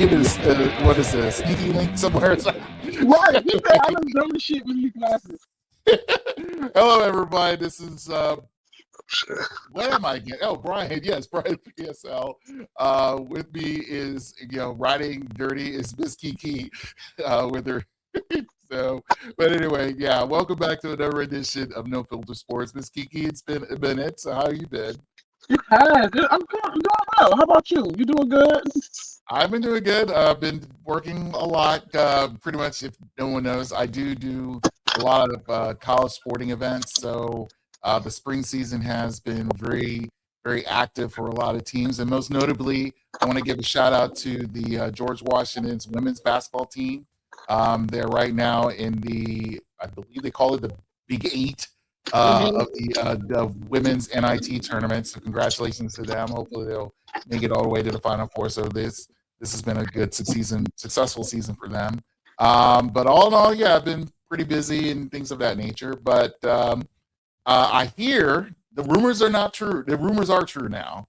give it what is a sneaky link somewhere? Right. He said, I done dumb as shit with these glasses. Hello, everybody. This is what am I getting? Oh, Brian. Yes, Brian PSL. With me is riding dirty is Miss Kiki with her. So, but anyway, yeah. Welcome back to another edition of No Filter Sports, Miss Kiki. It's been a minute. So, how you been? Yeah, I'm doing well. How about you? You doing good? I've been doing good. I've been working a lot. Pretty much, if no one knows, I do a lot of college sporting events. So the spring season has been very, very active for a lot of teams. And most notably, I want to give a shout out to the George Washington's women's basketball team. They're right now in I believe they call it the Big Eight. Of the women's NIT tournament. So congratulations to them. Hopefully they'll make it all the way to the Final Four. So this has been a good successful season for them. But all in all, yeah, I've been pretty busy and things of that nature. But I hear the rumors are not true. The rumors are true now.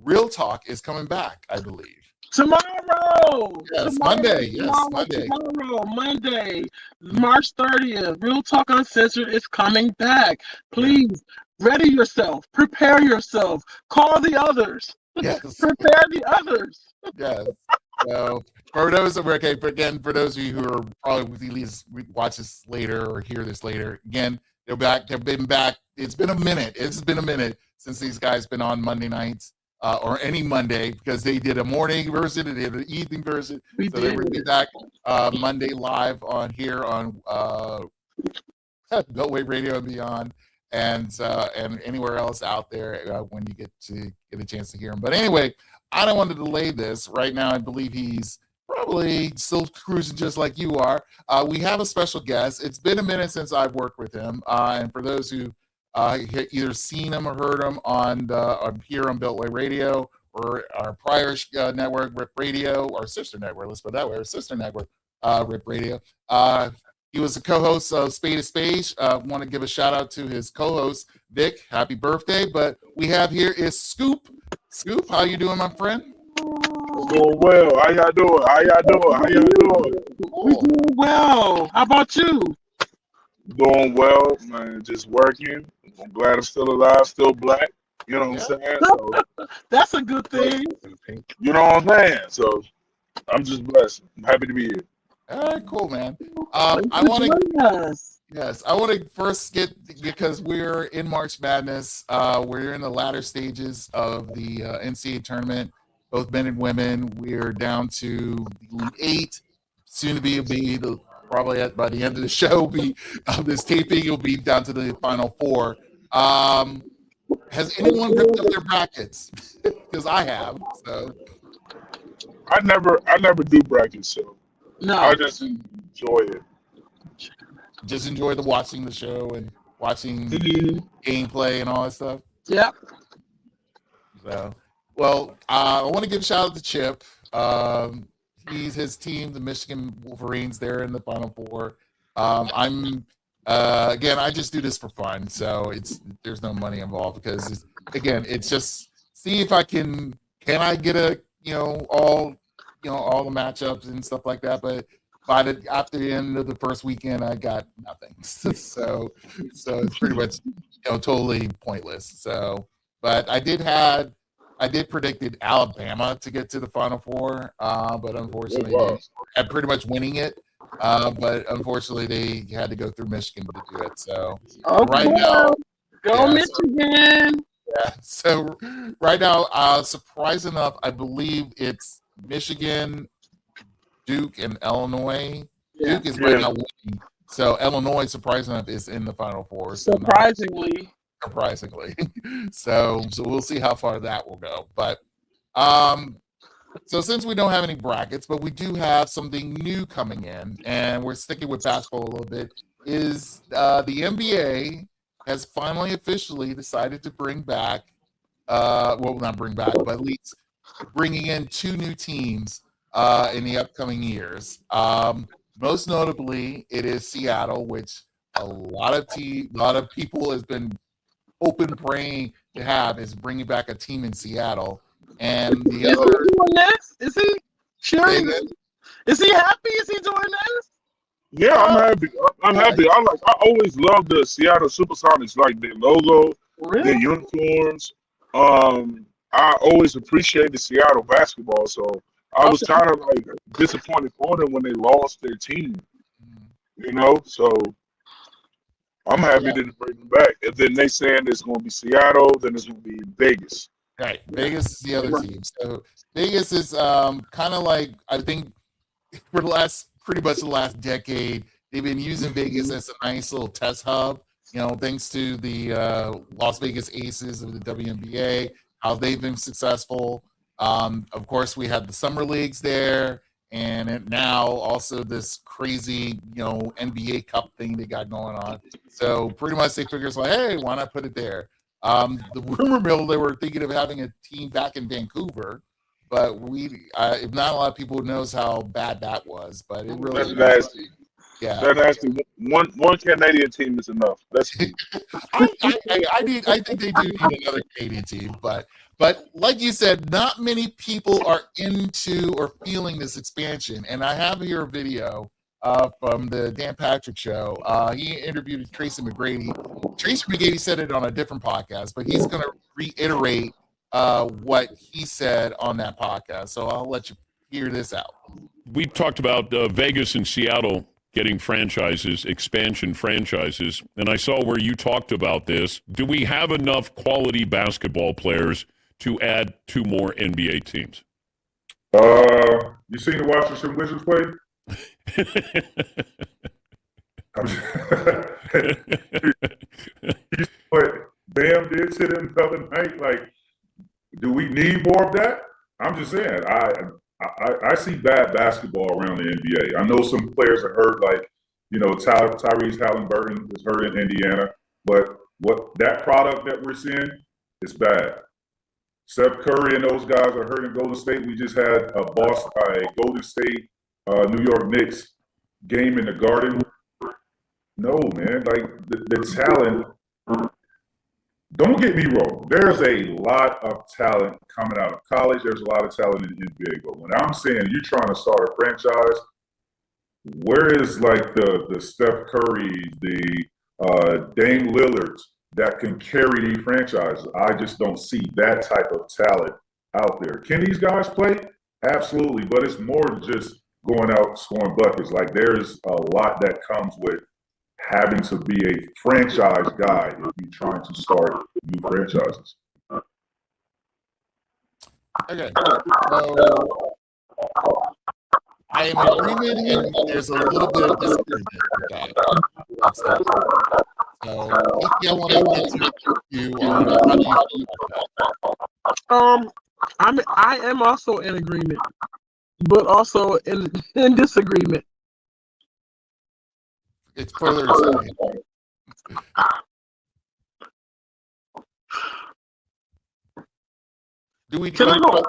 Real Talk is coming back, I believe. Tomorrow. Yes, Monday. Yes, Monday. Tomorrow, Monday, March 30th. Real Talk Uncensored is coming back. Please ready yourself. Prepare yourself. Call the others. Yes. Prepare the others. Yes. So for those of for those of you who are probably at least watch this later or hear this later, again, they're back. They've been back. It's been a minute. It's been a minute since these guys been on Monday nights. Or any Monday, because they did a morning version and they did an evening version. They will be back Monday live on Beltway Radio and beyond, and anywhere else out there when you get a chance to hear him. But anyway, I don't want to delay this right now. I believe he's probably still cruising just like you are. We have a special guest. It's been a minute since I've worked with him, and for those who either seen him or heard him on here on Beltway Radio or our prior network, Rip Radio, our sister network. Let's put it that way, our sister network, Rip Radio. He was the co-host of Spade to Spade. Want to give a shout out to his co-host Vic. Happy birthday! But we have here is Scoop. Scoop, how you doing, my friend? I'm doing well. How y'all doing? We doing well. How about you? Doing well, man. Just working. I'm glad I'm still alive, still black. You know what I'm saying? So, that's a good thing. You know what I'm saying? So I'm just blessed. I'm happy to be here. All right, cool, man. I want to first because we're in March Madness. We're in the latter stages of the NCAA tournament, both men and women. We're down to the Elite Eight. Soon to be probably by the end of the show, this taping, you'll be down to the Final Four. Has anyone ripped up their brackets? Because I have. So I never do brackets, so no. I just enjoy it. Just enjoy watching the show and watching gameplay and all that stuff. Yep. So, well, I want to give a shout out to Chip. His team, the Michigan Wolverines, they're in the Final Four. I'm again, I just do this for fun, so there's no money involved because it's just see if I can I get all the matchups and stuff like that. But after the end of the first weekend, I got nothing. so it's pretty much totally pointless. So, but I did predicted Alabama to get to the Final Four, but unfortunately, they pretty much winning it. But unfortunately, they had to go through Michigan to do it. So right now, Michigan! So right now, surprise enough, I believe it's Michigan, Duke, and Illinois. Yeah. Duke is right now winning. So Illinois, surprising enough, is in the Final Four. So surprisingly. So we'll see how far that will go. But so since we don't have any brackets, but we do have something new coming in, and we're sticking with basketball a little bit, is the NBA has finally officially decided to bring back, not bring back, but at least bringing in 2 new teams in the upcoming years. Most notably, it is Seattle, which a lot of people has been praying to have, is bringing back a team in Seattle. And the Is he other doing this? Is he cheering? thing Is he happy? Is he doing this? Yeah, I'm happy. I'm happy. I always loved the Seattle Supersonics, like their logo, their Really? uniforms. I always appreciated Seattle basketball, so I was Okay. kind of like disappointed for them when they lost their team. So I'm happy yeah, to bring them back. And then they saying it's going to be Seattle, then it's going to be Vegas. right. Vegas is the other team. So Vegas is kind of like, I think for the last pretty much the last decade, they've been using Vegas as a nice little test hub. Thanks to the Las Vegas Aces of the WNBA, how they've been successful. Of course, we had the summer leagues there, and now also this crazy, NBA Cup thing they got going on. So pretty much they figure it's like, hey, why not put it there? The rumor mill, they were thinking of having a team back in Vancouver, but if not a lot of people knows how bad that was, but it That's really, nasty. yeah. That's nasty. One Canadian team is enough. That's I think they do need another Canadian team, but like you said, not many people are into or feeling this expansion. And I have here a video from the Dan Patrick Show. He interviewed Tracy McGrady. Tracy McGrady said it on a different podcast, but he's going to reiterate what he said on that podcast. So I'll let you hear this out. We talked about Vegas and Seattle getting franchises, expansion franchises, and I saw where you talked about this. Do we have enough quality basketball players to add 2 more NBA teams? You seen the Washington Wizards play? What Bam did to them the other night, like, do we need more of that? I'm just saying, I see bad basketball around the NBA. I know some players are hurt, like, Tyrese Halliburton is hurt in Indiana, but what that product that we're seeing is bad. Steph Curry and those guys are hurt in Golden State. We just had a Golden State, New York Knicks game in the Garden. No, man, like the talent. Don't get me wrong. There's a lot of talent coming out of college. There's a lot of talent in the NBA. But when I'm saying you're trying to start a franchise, where is like the Steph Curry, the Dame Lillards that can carry these franchises? I just don't see that type of talent out there. Can these guys play? Absolutely, but it's more than just going out scoring buckets. Like, there's a lot that comes with having to be a franchise guy if you're trying to start new franchises. Okay, so I am in agreement, and there's a little bit of disagreement with that. So, I want to get you on how do you feel about that? I am also in agreement, but also in disagreement. It's further explained. Do we Can I go?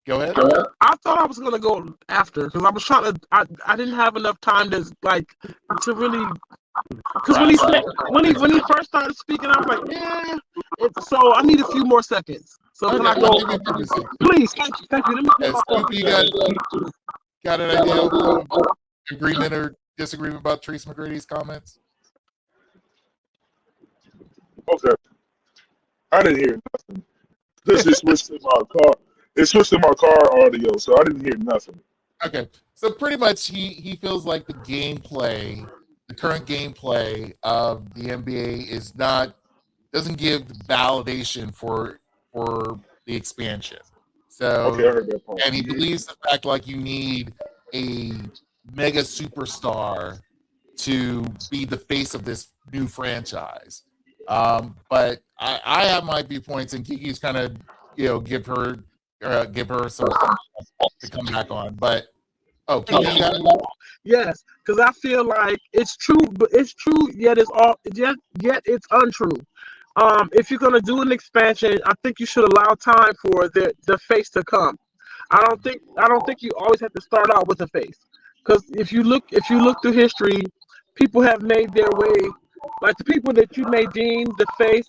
Go ahead. I thought I was gonna go after because I was trying to. I didn't have enough time to really. Because when he first started speaking, I was like, yeah. So I need a few more seconds. So can I go? Please, thank you. Let me Yes, Scoopy, you got an idea of agreement or disagreement about Trace McGrady's comments? okay. I didn't hear nothing. This is switched in my car. It switched in my car audio, so I didn't hear nothing. Okay, so pretty much he feels like the current gameplay of the NBA doesn't give validation for the expansion. So, Okay, I heard that part. and he believes the fact like you need a mega superstar to be the face of this new franchise. But I have my viewpoints, and Kiki's kind of give her some to come back on. But Kiki, you got it? Yes, because I feel like it's true, but it's true yet it's untrue. If you're gonna do an expansion, I think you should allow time for the face to come. I don't think you always have to start out with a face, because if you look through history, people have made their way. Like the people that you may deem the face,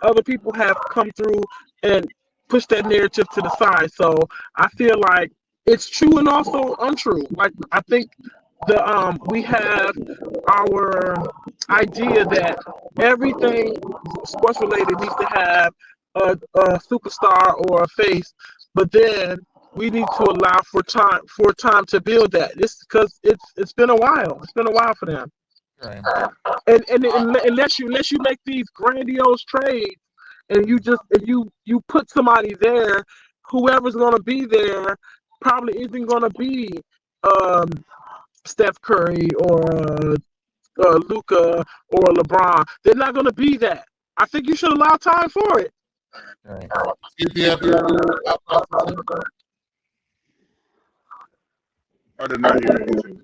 other people have come through and push that narrative to the side. So I feel like it's true and also untrue. Like I think we have our idea that everything sports related needs to have a superstar or a face, but then we need to allow for time to build that. It's because it's been a while. It's been a while for them. Right. And unless you make these grandiose trades and you put somebody there, whoever's going to be there probably isn't going to be Steph Curry or Luka or LeBron. They're not going to be that. I think you should allow time for it. Right. If you have your, I did not hear anything.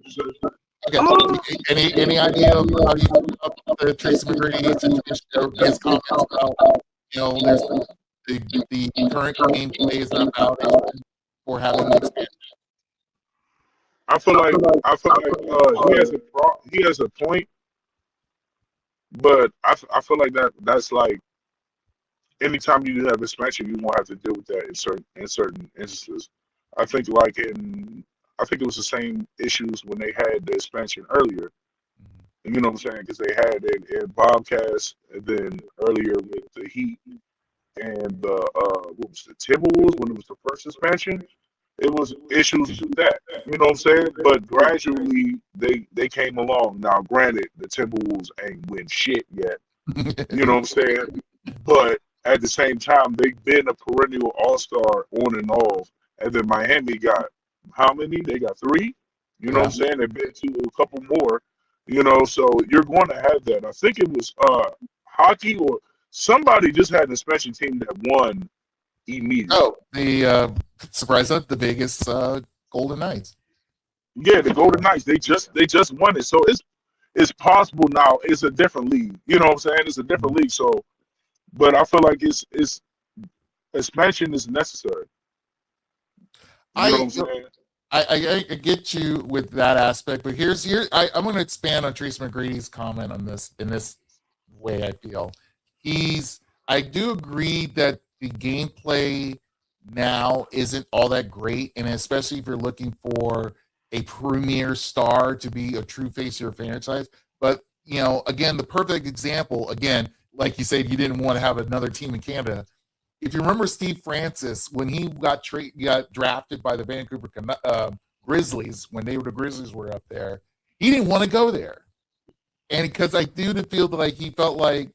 okay. Any idea of how you feel about the Tracy McGrady situation or his comments about there's the current gameplay is not valid for having the expansion? I feel like he has a point, but I feel like that's like anytime you have expansion, you won't have to deal with that in certain instances. I think it was the same issues when they had the expansion earlier. You know what I'm saying? Because they had it in Bobcats, and then earlier with the Heat and what was the Timberwolves when it was the first expansion. It was issues with that. You know what I'm saying? But gradually they came along. Now, granted, the Timberwolves ain't win shit yet. You know what I'm saying? But at the same time, they've been a perennial all-star on and off. And then Miami got how many? They got 3. You know what I'm saying? They've been to a couple more. So you're going to have that. I think it was hockey or somebody just had an expansion team that won immediately. Oh, the surprise up the Vegas Golden Knights. Yeah, the Golden Knights. They just won it. So it's possible now. It's a different league. You know what I'm saying? It's a different league. So, but I feel like it's expansion is necessary. You know what I'm saying? I get you with that aspect, but I'm going to expand on Tracy McGrady's comment on this in this way. I feel I do agree that the gameplay now isn't all that great, and especially if you're looking for a premier star to be a true face of your franchise. But again, the perfect example, again, like you said, you didn't want to have another team in Canada. If you remember Steve Francis, when he got drafted by the Vancouver Grizzlies, when the Grizzlies were up there, he didn't want to go there. And because I do feel like he felt like,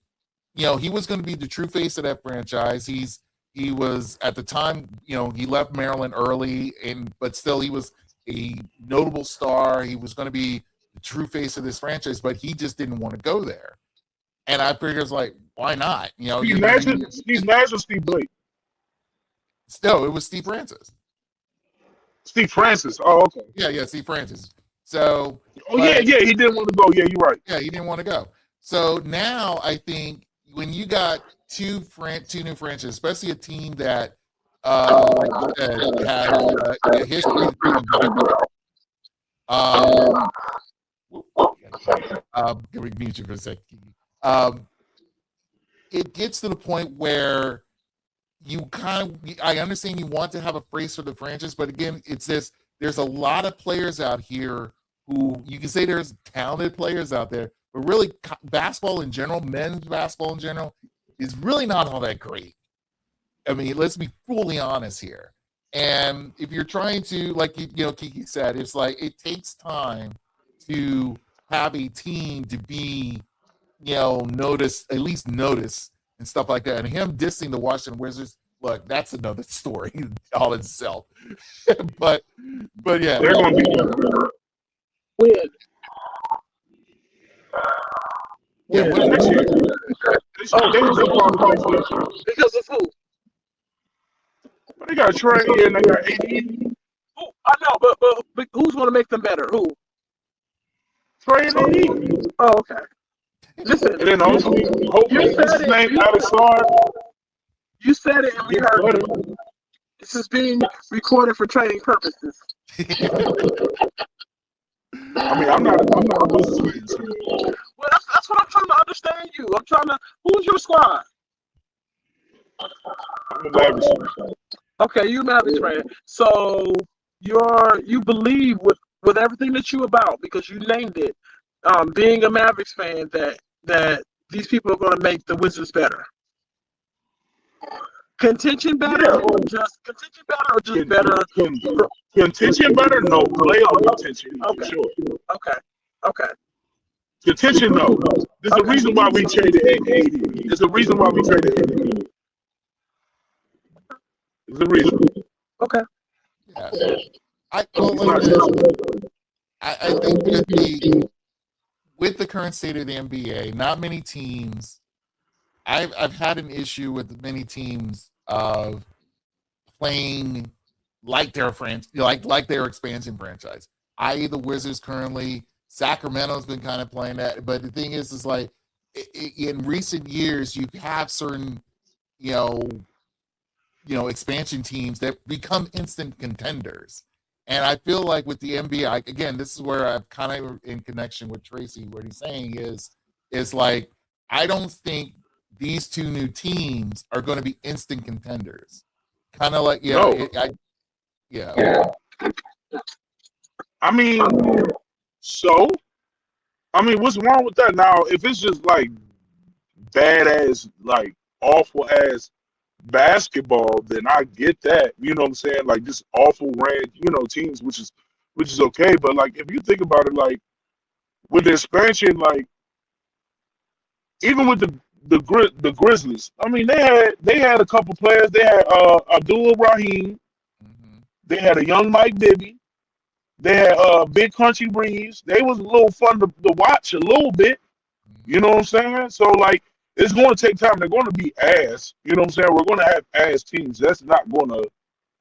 he was going to be the true face of that franchise. He was at the time, he left Maryland early, but still he was a notable star. He was going to be the true face of this franchise, but he just didn't want to go there. And I figured it's like, why not? Steve Nash or Steve Blake? No, it was Steve Francis. Steve Francis. Oh, okay. Yeah, Steve Francis. So. Yeah, he didn't want to go. Yeah, you're right. Yeah, he didn't want to go. So now I think when you got two new franchises, especially a team that like you said, has a history of can we mute you for a second? It gets to the point where I understand you want to have a face for the franchise, but again, it's this. There's a lot of players out here who you can say there's talented players out there, but really basketball in general, men's basketball in general, is really not all that great. I mean, let's be fully honest here. And if you're trying to, like Kiki said, it's like it takes time to have a team to be, notice and stuff like that. And him dissing the Washington Wizards, look, that's another story all itself. but yeah, they're going to be weird. Yeah, because of who? They got Trey and they got AD. I know, but who's going to make them better? Who? Trey and AD. Oh, okay. Listen, and then also, hopefully, his name Alex Lar. You said it and we heard it. This is being recorded for training purposes. I mean, I'm not a Wizards fan. Well, that's what I'm trying to understand you. Who's your squad? I'm a Mavericks fan. Okay, you Mavericks fan. So you believe with everything that you about because you named it, being a Mavericks fan that these people are going to make the Wizards better. Contention better, Yeah. or just contention better, or just better? Contention better? No. Playoff contention, for Okay. sure. Okay. Contention, no. There's a reason why we traded AD. There's a reason why we traded AD. There's a reason. Okay. Yeah. I think with the current state of the NBA, not many teams. I've had an issue with many teams of playing like their like their expansion franchise. I.e., the Wizards currently. Sacramento's been kind of playing that, but the thing is like in recent years you have certain, expansion teams that become instant contenders, and I feel like with the NBA, again, this is where I'm kind of in connection with Tracy. What he's saying is like I don't think these two new teams are going to be instant contenders. Kind of like No. I mean. So, what's wrong with that? Now, if it's just like badass, like awful ass basketball, then I get that. You know what I'm saying? Like just awful ran, teams, which is okay. But like if you think about it, like with the expansion, like even with the Grizzlies, they had a couple players. They had Abdul Rahim. Mm-hmm. They had a young Mike Bibby. They had Big Country Breeze. They was a little fun to watch a little bit. You know what I'm saying? So, like, it's going to take time. They're going to be ass. You know what I'm saying? We're going to have ass teams. That's not going to,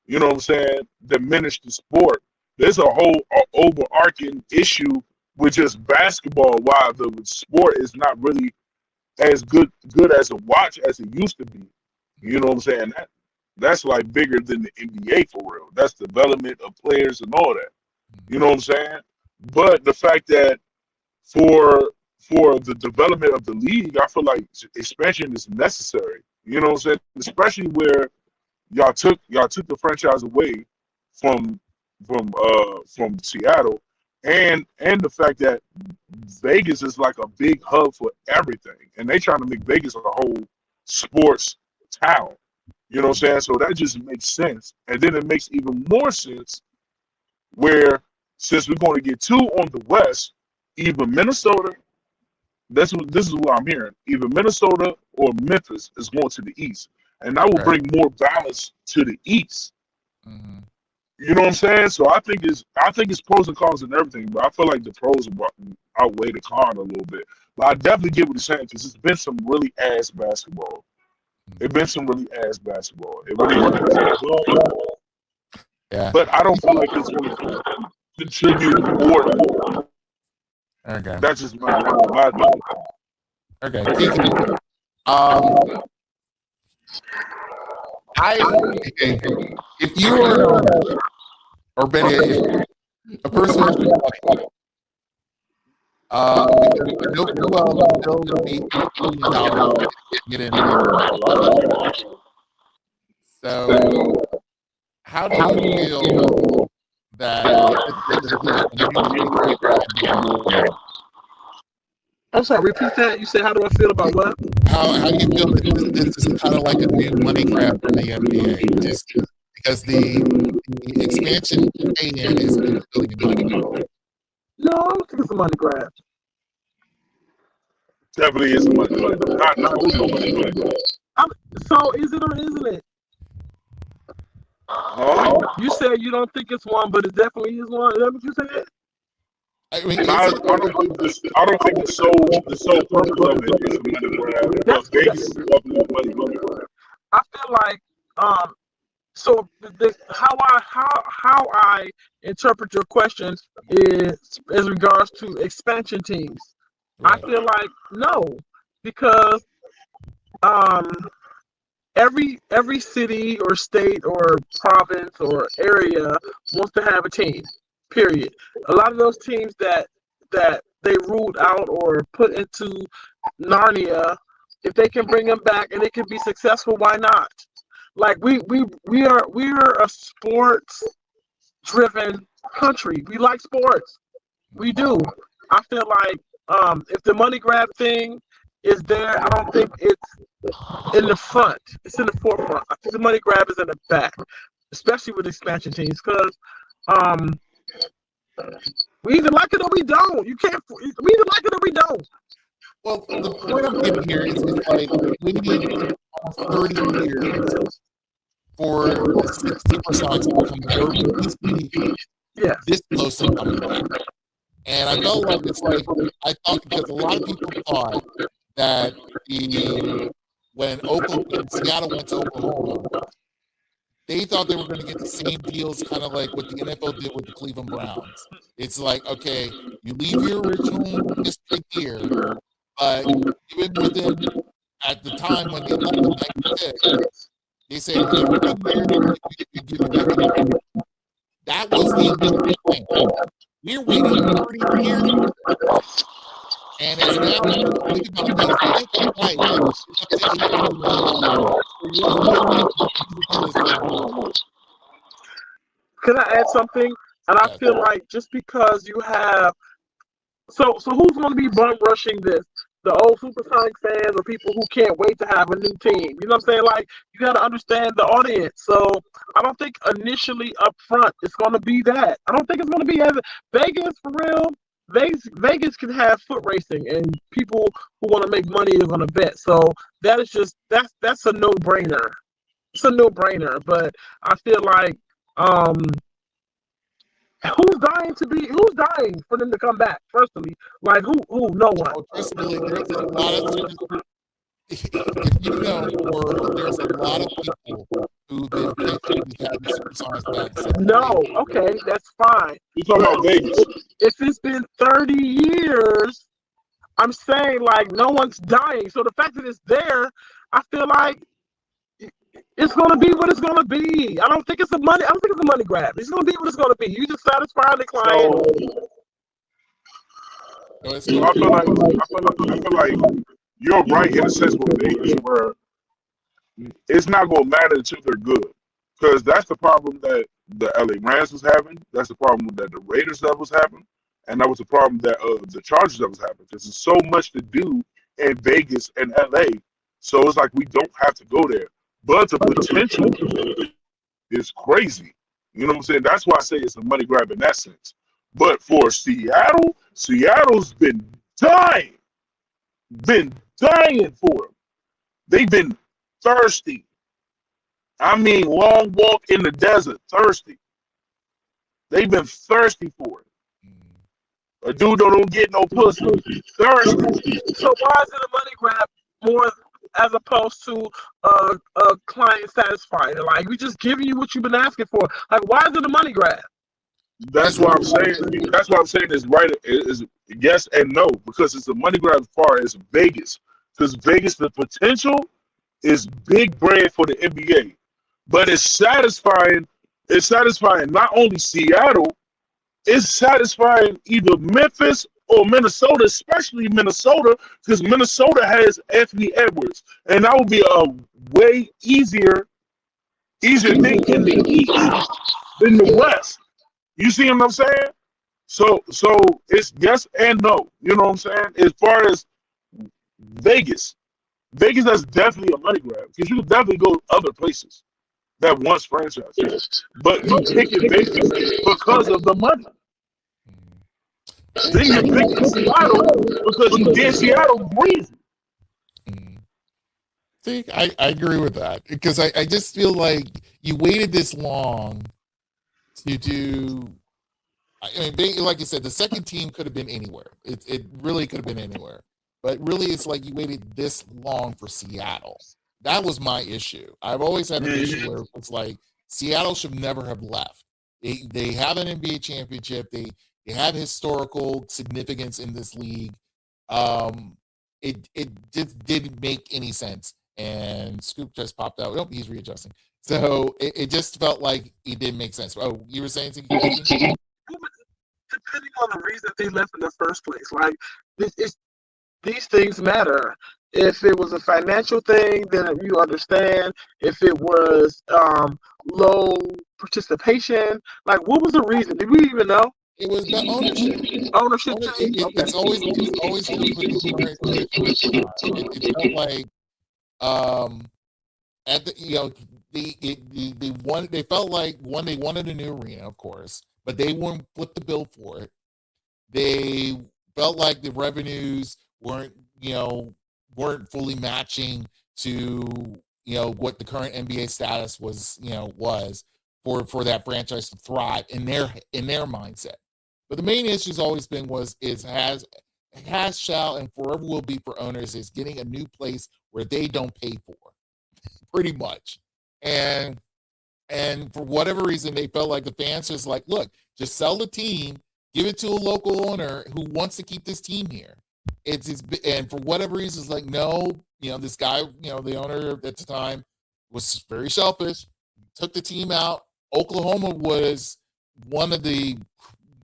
you know what I'm saying, diminish the sport. There's a whole overarching issue with just basketball, why the sport is not really as good as a watch as it used to be. You know what I'm saying? That's like bigger than the NBA for real. That's development of players and all that. You know what I'm saying? But the fact that for the development of the league, I feel like expansion is necessary. You know what I'm saying? Especially where y'all took the franchise away from Seattle, and the fact that Vegas is like a big hub for everything, and they trying to make Vegas a whole sports town. You know what I'm saying? So that just makes sense, and then it makes even more sense where since we're going to get two on the West, either Minnesota, this is what I'm hearing, either Minnesota or Memphis is going to the East, and that will bring more balance to the East. Mm-hmm. You know what I'm saying? So I think it's pros and cons and everything, but I feel like the pros outweigh the con a little bit. But I definitely get what you're saying because it's been some really ass basketball. It's been some really ass basketball. It really has. Yeah. But I don't feel like it's going to contribute more. Okay. That's just my opinion. Okay. If you were, or better, a person who's get in. So, how do you feel that? I'm sorry, repeat that. You said, how do I feel about what? How do you feel that this is kind of like a new money grab for the NBA? Just because the expansion pay-in is $1 billion. No, I don't think it's a money grab. Definitely is a money grab. Not only a money grab. So is it or isn't it? You said you don't think it's one, but it definitely is one. Is that what you said? I mean, I don't think the sole purpose of it is a money grab. Because Vegas is definitely a money grab. I feel like so how I interpret your questions is as regards to expansion teams. Right. I feel like no, because every city or state or province or area wants to have a team. Period. A lot of those teams that they ruled out or put into Narnia If they can bring him back and it can be successful, why not? Like we're a sports driven country. We like sports. We do. I feel like if the money grab thing is there, I don't think it's in the front. It's in the forefront. I think the money grab is in the back, especially with expansion teams, because we either like it or we don't. We either like it or we don't. Well, the point I'm getting here is like we need 30 years for the Supersonics to become this close to coming back. And I felt like I thought because a lot of people thought that when Seattle went to Oklahoma, they thought they were going to get the same deals, kind of like what the NFL did with the Cleveland Browns. It's like, okay, you leave your original district here, but even within, at the time when they left in 96, they said, hey, we're in there, you give it back. That was the initial thing. We're waiting 30 years. And it's now, think about this. Can I add something? And I feel like just because you have so who's going to be bum rushing this? The old Supersonic fans or people who can't wait to have a new team? You know what I'm saying? Like, you got to understand the audience. So I don't think initially up front it's going to be that. I don't think it's going to be as Vegas for real. Vegas can have foot racing, and people who want to make money are going to bet. So that is just that's a no-brainer. It's a no-brainer. But I feel like who's dying for them to come back? Personally, like who? No one. Personally, there's a lot of if you know, there's a lot of people who've been pitching to have the Supersonics back. No, okay, that's fine. You talking about Vegas? If it's been 30 years, I'm saying like no one's dying. So the fact that it's there, I feel like it's gonna be what it's gonna be. I don't think it's a money grab. It's gonna be what it's gonna be. You just satisfy the client. I feel like you're right in a sense with Vegas, where it's not gonna matter until they're good, because that's the problem that the LA Rams was having. That's the problem that the Raiders that was having, and that was the problem that the Chargers that was having. Because there's so much to do in Vegas and LA, so it's like we don't have to go there. But the potential is crazy. You know what I'm saying? That's why I say it's a money grab in that sense. But for Seattle, Seattle's been dying for them. They've been thirsty. I mean, long walk in the desert, thirsty. They've been thirsty for it. A dude don't get no pussy. Thirsty. So why is it a money grab more as opposed to a client satisfier? Like, we just giving you what you've been asking for. Like, why is it a money grab? That's why I'm saying. That's why I'm saying is right. Is yes and no, because it's a money grab as far as Vegas. Because Vegas, the potential is big bread for the NBA, but it's satisfying. It's satisfying not only Seattle, it's satisfying either Memphis or Minnesota, especially Minnesota, because Minnesota has Anthony Edwards, and that would be a way easier thing in the East than the West. You see what I'm saying? So it's yes and no. You know what I'm saying? As far as Vegas is definitely a money grab, because you can definitely go other places that wants franchises, but you pick it Vegas because of the money. Then you pick Seattle because you get Seattle breezy. See, I agree with that, because I just feel like you waited this long to do. I mean, like you said, the second team could have been anywhere. It really could have been anywhere. But really, it's like you waited this long for Seattle. That was my issue. I've always had an issue where it's like Seattle should never have left. They have an NBA championship. They have historical significance in this league. It just didn't make any sense. And Scoop just popped out. Oh, he's readjusting. So it just felt like it didn't make sense. Oh, you were saying something? Depending on the reason they left in the first place, like these things matter. If it was a financial thing, then you understand. If it was low participation, like what was the reason? Did we even know? It was the ownership. Ownership Owner- change. it- Okay. it's always been with the current commission at the time. It felt like at the they felt like they wanted a new arena, of course, but they wouldn't put the bill for it. They felt like the revenues weren't fully matching to what the current NBA status was for that franchise to thrive in their mindset. But the main issue has always been shall and forever will be for owners is getting a new place where they don't pay for, pretty much. And for whatever reason, they felt like the fans just like, look, just sell the team, give it to a local owner who wants to keep this team here. And for whatever reason, it's like, no, this guy, the owner at the time was very selfish, took the team out. Oklahoma was one of the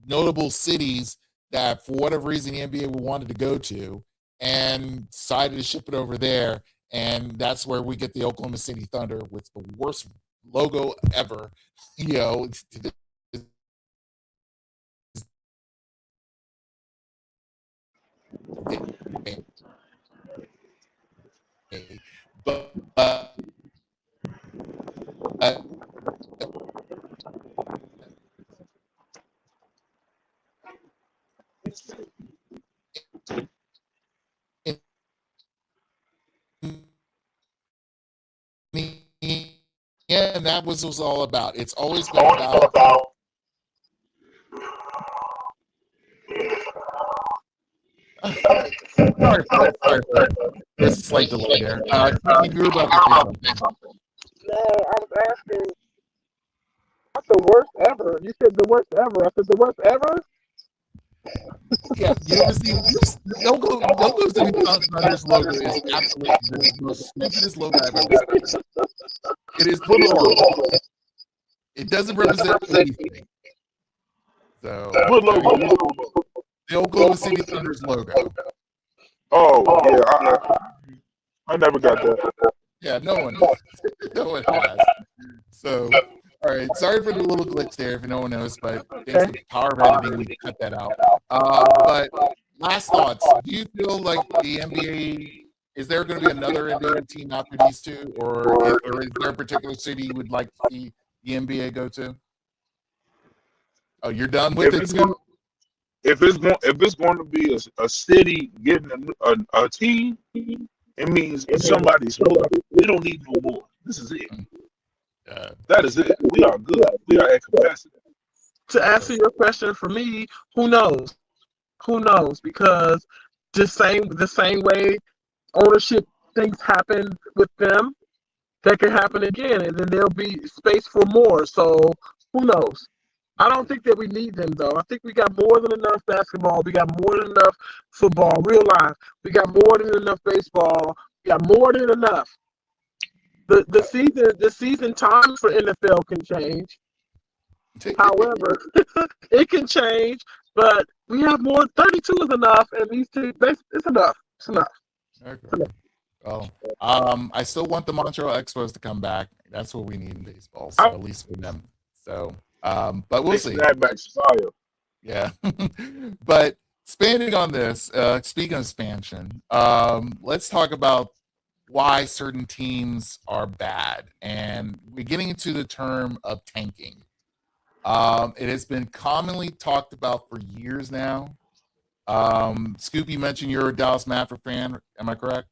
notable cities that for whatever reason the NBA wanted to go to and decided to ship it over there. And that's where we get the Oklahoma City Thunder with the worst logo ever, but yeah, and that was all about. It's always been about. Sorry. There's a slight delay there. You were about to say something. No, I was asking. What's the worst ever? You said the worst ever. I said the worst ever. Yeah, you ever see Oklahoma City Thunder's logo is absolutely the most stupidest logo I've ever seen. It is horrible. It doesn't represent anything. So, What logo? the Oklahoma City Thunder's logo. Oh, yeah, I never got that. Yeah, no one has. So, all right. Sorry for the little glitch there if no one knows, but thanks to the power of editing, we can cut that out. But last thoughts. Do you feel like the NBA, is there going to be another NBA team after these two, or is there a particular city you would like to see the NBA go to? Oh, you're done with it too? If it's going to be a city getting a team, it means somebody's moving. We don't need no more. This is it. That is it. We are good. We are at capacity. To answer your question, for me, who knows? Who knows? Because the same way ownership things happen with them, that could happen again, and then there'll be space for more. So who knows? I don't think that we need them though. I think we got more than enough basketball. We got more than enough football, real life. We got more than enough baseball. We got more than enough. The season times for NFL can change. However, it can change, but we have more. 32 is enough, and these two, it's enough. It's enough. Okay. Well, I still want the Montreal Expos to come back. That's what we need in baseball. So at least for them. So, but we'll see. That back fire. Yeah. But expanding on this, speaking of expansion, let's talk about why certain teams are bad. And we're getting into the term of tanking. It has been commonly talked about for years now. Scoop, you mentioned you're a Dallas Maverick fan. Am I correct?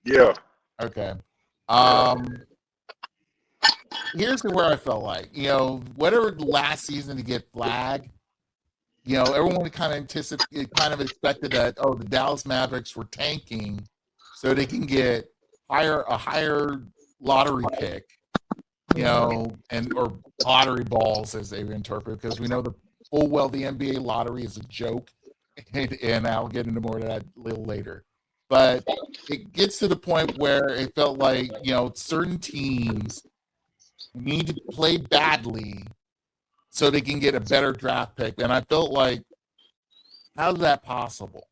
Yeah. Okay. Here's where I felt like, whatever last season to get flagged, everyone kind of expected that, the Dallas Mavericks were tanking so they can get a higher lottery pick, or lottery balls as they interpret, because we know the full well the NBA lottery is a joke, and I'll get into more of that a little later. But it gets to the point where it felt like, certain teams need to play badly so they can get a better draft pick. And I felt like, how's that possible?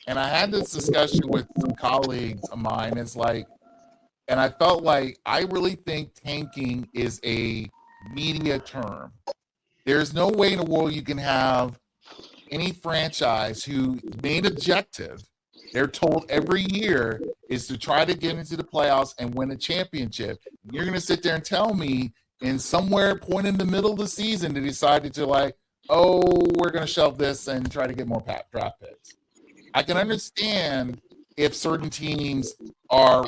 And I had this discussion with some colleagues of mine. It's like, and I felt like I really think tanking is a media term. There's no way in the world you can have any franchise who main objective, they're told every year, is to try to get into the playoffs and win a championship. You're going to sit there and tell me in somewhere point in the middle of the season they decided to like, oh, we're going to shelve this and try to get more draft picks. I can understand if certain teams are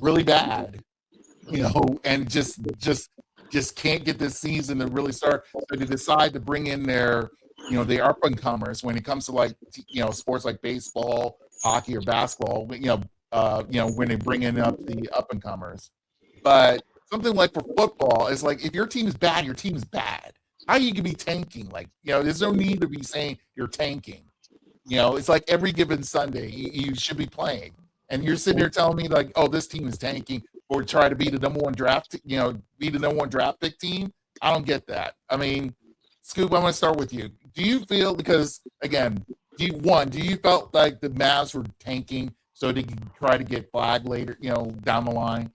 really bad, and just can't get this season to really start. So they decide to bring in their up and comers when it comes to like sports like baseball, hockey, or basketball. When they bring in up the up and comers, but something like for football is like if your team is bad, your team is bad. How you can be tanking? Like there's no need to be saying you're tanking. It's like every given Sunday you should be playing, and you're sitting there telling me like, oh, this team is tanking or try to be the number one draft, be the number one draft pick team. I don't get that. I mean, Scoop, I'm going to start with you. Do you feel, because again, do you felt like the Mavs were tanking so they could try to get flagged later, down the line?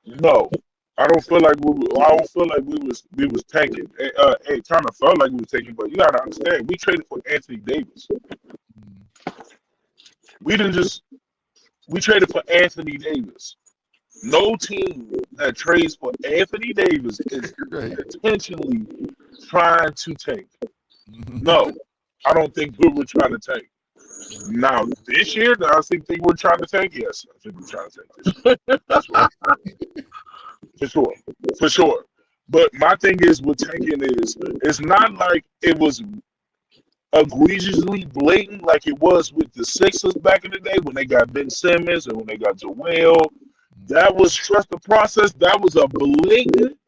No, I don't feel like we was tanking. It kind of felt like we was tanking, but you gotta understand, we traded for Anthony Davis. We traded for Anthony Davis. No team that trades for Anthony Davis is intentionally trying to tank. No, I don't think we were trying to tank. Now, this year, I think they were trying to tank. Yes, I think we're trying to tank this year. That's right. For sure. But my thing is with tanking is, it's not like it was egregiously blatant like it was with the Sixers back in the day when they got Ben Simmons and when they got Joel. That was trust the process. That was a blatant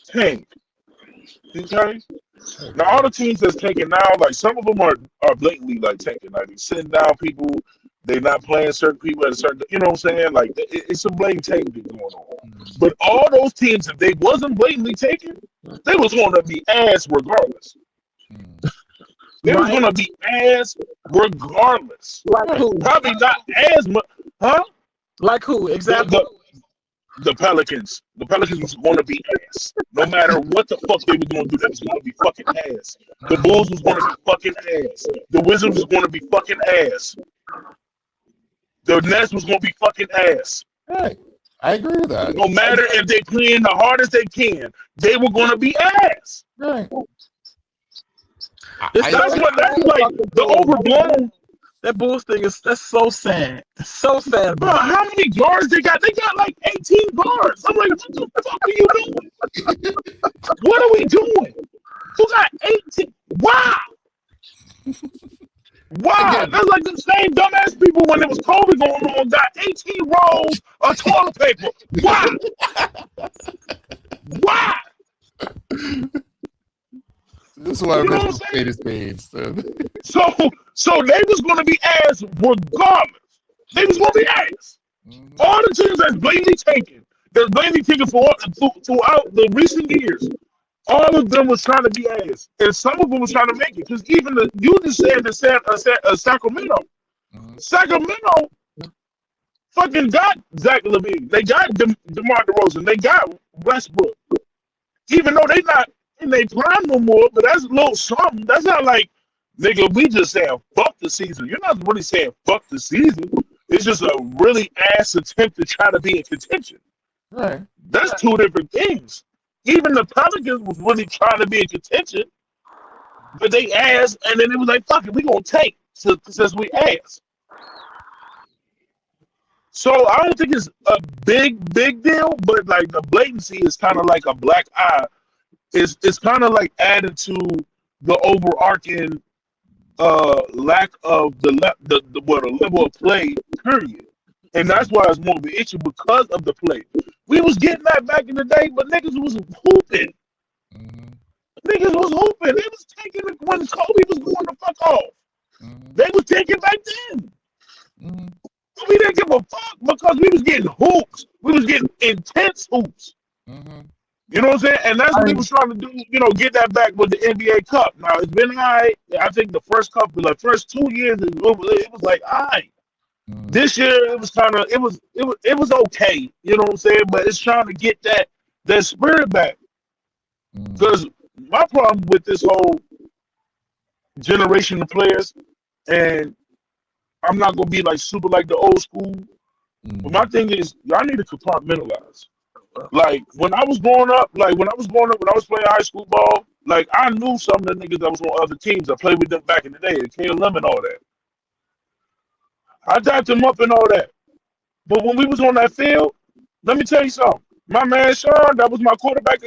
tank. Okay? Now all the teams that's tanking now, like some of them are blatantly like tanking. Like they sitting down people, they're not playing certain people at a certain, you know what I'm saying? Like it's a blatant tanking going on. But all those teams, if they wasn't blatantly taking, they was gonna be ass regardless. They was gonna be ass regardless. Like who? Probably not as much, huh? Like who? Exactly. The Pelicans. The Pelicans was going to be ass. No matter what the fuck they were going to do, they was going to be fucking ass. The Bulls was going to be fucking ass. The Wizards was going to be fucking ass. The Nets was going to be fucking ass. Right. I agree with that. No matter if they playing the hardest they can, they were going to be ass. Right. That's like the overblown. That Bulls thing that's so sad. It's so sad, bro. How many guards they got? They got like 18 guards. I'm like, what the fuck are you doing? What are we doing? Who got 18? Wow. Wow. That's like the same dumbass people when there was COVID going on got 18 rolls of toilet paper. Wow. Wow. This is why I'm going to say the spades. So they was going to be ass regardless. They was going to be ass. Mm-hmm. All the teams that's blatantly taken throughout the recent years, all of them was trying to be ass, and some of them was trying to make it. Because even you just said the Sacramento, mm-hmm. Sacramento fucking got Zach LaVine. They got DeMar DeRozan. They got Westbrook. Even though they not in their prime no more, but that's a little something. That's not like, nigga, we just saying fuck the season. You're not really saying fuck the season. It's just a really ass attempt to try to be in contention. Right. That's two different things. Even the Pelicans was really trying to be in contention, but they asked, and then it was like, fuck it, we gonna take since we asked. So I don't think it's a big deal, but like the blatancy is kind of like a black eye. It's kind of like added to the overarching lack of the level of play, period. And that's why it's more of an issue because of the play. We was getting that back in the day, but niggas was hooping. Mm-hmm. Niggas was hooping. They was taking it when Kobe was going the fuck off. Mm-hmm. They was taking back then. Mm-hmm. We didn't give a fuck because we was getting hoops. We was getting intense hoops. Mm-hmm. You know what I'm saying? And that's what he was trying to do, get that back with the NBA Cup. Now, it's been all right. I think the first 2 years, it was like, all right. This year, it was kind of, it was okay. You know what I'm saying? But it's trying to get that spirit back. Because my problem with this whole generation of players, and I'm not going to be like super like the old school, but my thing is, y'all need to compartmentalize. Like when I was growing up, when I was playing high school ball, like I knew some of the niggas that was on other teams. I played with them back in the day, KLM and all that. I dapped them up and all that. But when we was on that field, let me tell you something. My man Sean, that was my quarterback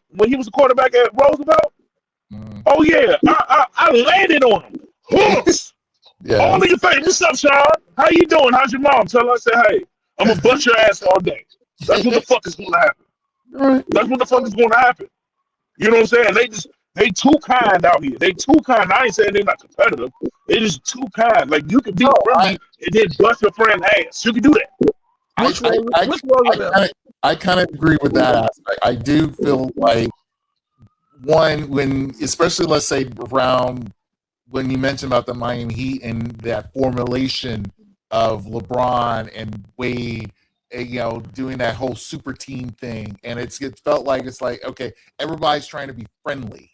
when he was a quarterback at Roosevelt. Oh yeah, I landed on him. Hooks. All in your face. What's up, Sean? How you doing? How's your mom? Tell her I said, hey, I'm gonna bust your ass all day. That's what the fuck is going to happen. That's what the fuck is going to happen. You know what I'm saying? They too kind out here. They too kind. I ain't saying they're not competitive. They just too kind. Like you can be friendly and then bust your friend's ass. You can do that. I kind of agree with that aspect. I do feel like especially let's say around when you mentioned about the Miami Heat and that formulation of LeBron and Wade. Doing that whole super team thing, and it felt like it's like, okay, everybody's trying to be friendly,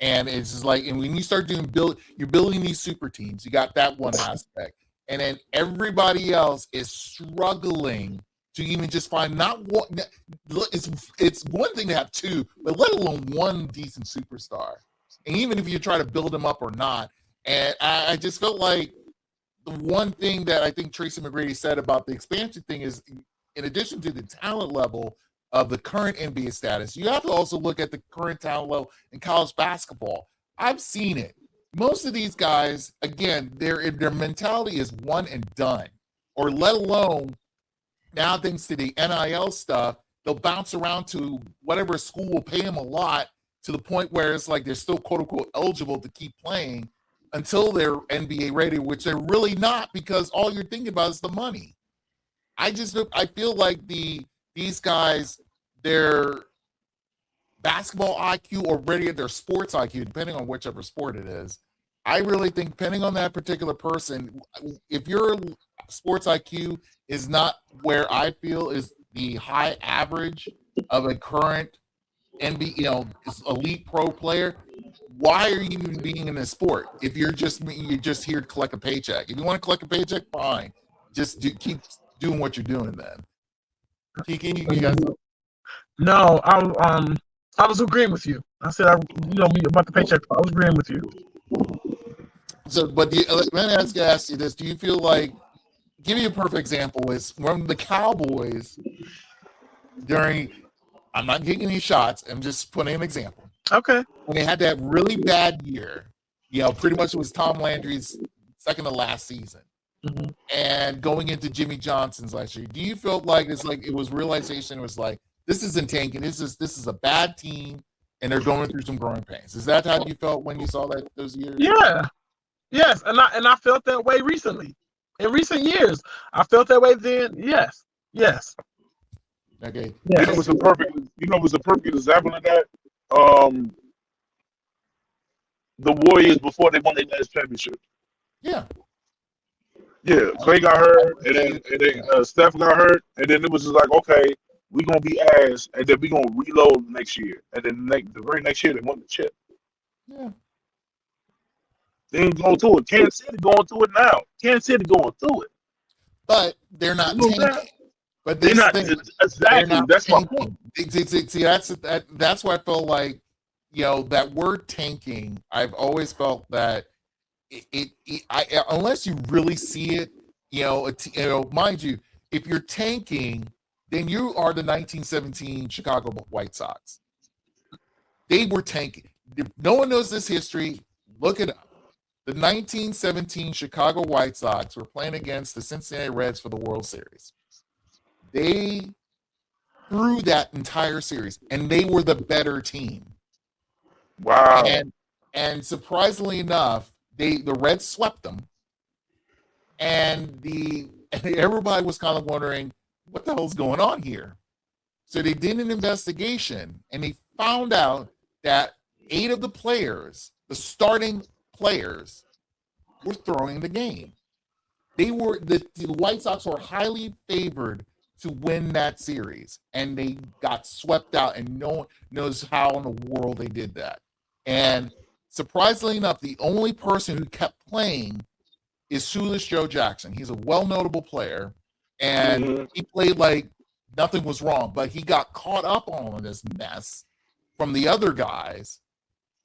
and it's just like, and when you start you're building these super teams, you got that one aspect, and then everybody else is struggling to even just find not one. It's one thing to have two, but let alone one decent superstar, and even if you try to build them up or not, and I just felt like. The one thing that I think Tracy McGrady said about the expansion thing is, in addition to the talent level of the current NBA status, you have to also look at the current talent level in college basketball. I've seen it. Most of these guys, again, their mentality is one and done, or let alone now thanks to the NIL stuff, they'll bounce around to whatever school will pay them a lot to the point where it's like they're still quote unquote eligible to keep playing until they're NBA ready, which they're really not, because all you're thinking about is the money. I feel like these guys, their basketball IQ or ready at their sports IQ, depending on whichever sport it is. I really think depending on that particular person, if your sports IQ is not where I feel is the high average of a current NBA, elite pro player, why are you even being in this sport? If you're just here to collect a paycheck. If you want to collect a paycheck, fine. Just keep doing what you're doing then. Kiki, you guys? No, I was agreeing with you. I said, about the paycheck. I was agreeing with you. So, but let me ask you this: do you feel like? Give me a perfect example. Is when the Cowboys I'm not getting any shots. I'm just putting an example. Okay. When they had that really bad year, pretty much it was Tom Landry's second to last season. Mm-hmm. And going into Jimmy Johnson's last year, do you feel like it was realization? It was like, this isn't tanking. This is a bad team, and they're going through some growing pains. Is that how you felt when you saw those years? Yeah. Yes, and I felt that way recently. In recent years, I felt that way then. Yes. Okay. Yeah. It was a perfect example of that. The Warriors before they won their last championship. Yeah. Yeah, Clay got hurt, and then Steph got hurt, and then it was just like, okay, we're gonna be ass, and then we're gonna reload next year, and then the very next year they won the chip. Yeah. They ain't going through it. Kansas City going through it now. Kansas City going through it. But they're not tanking. But they're not exactly. That's my point. See, that's why I felt like, that word tanking. I've always felt that unless you really see it, mind you, if you're tanking, then you are the 1917 Chicago White Sox. They were tanking. If no one knows this history, look it up. The 1917 Chicago White Sox were playing against the Cincinnati Reds for the World Series. They threw that entire series, and they were the better team. Wow. And surprisingly enough, the Reds swept them, and everybody was kind of wondering what the hell's going on here. So they did an investigation, and they found out that 8 of the players, the starting players, were throwing the game. They were the White Sox were highly favored to win that series, and they got swept out, and no one knows how in the world they did that. And surprisingly enough, the only person who kept playing is Shoeless Joe Jackson. He's a well-notable player, and he played like nothing was wrong, but he got caught up on this mess from the other guys,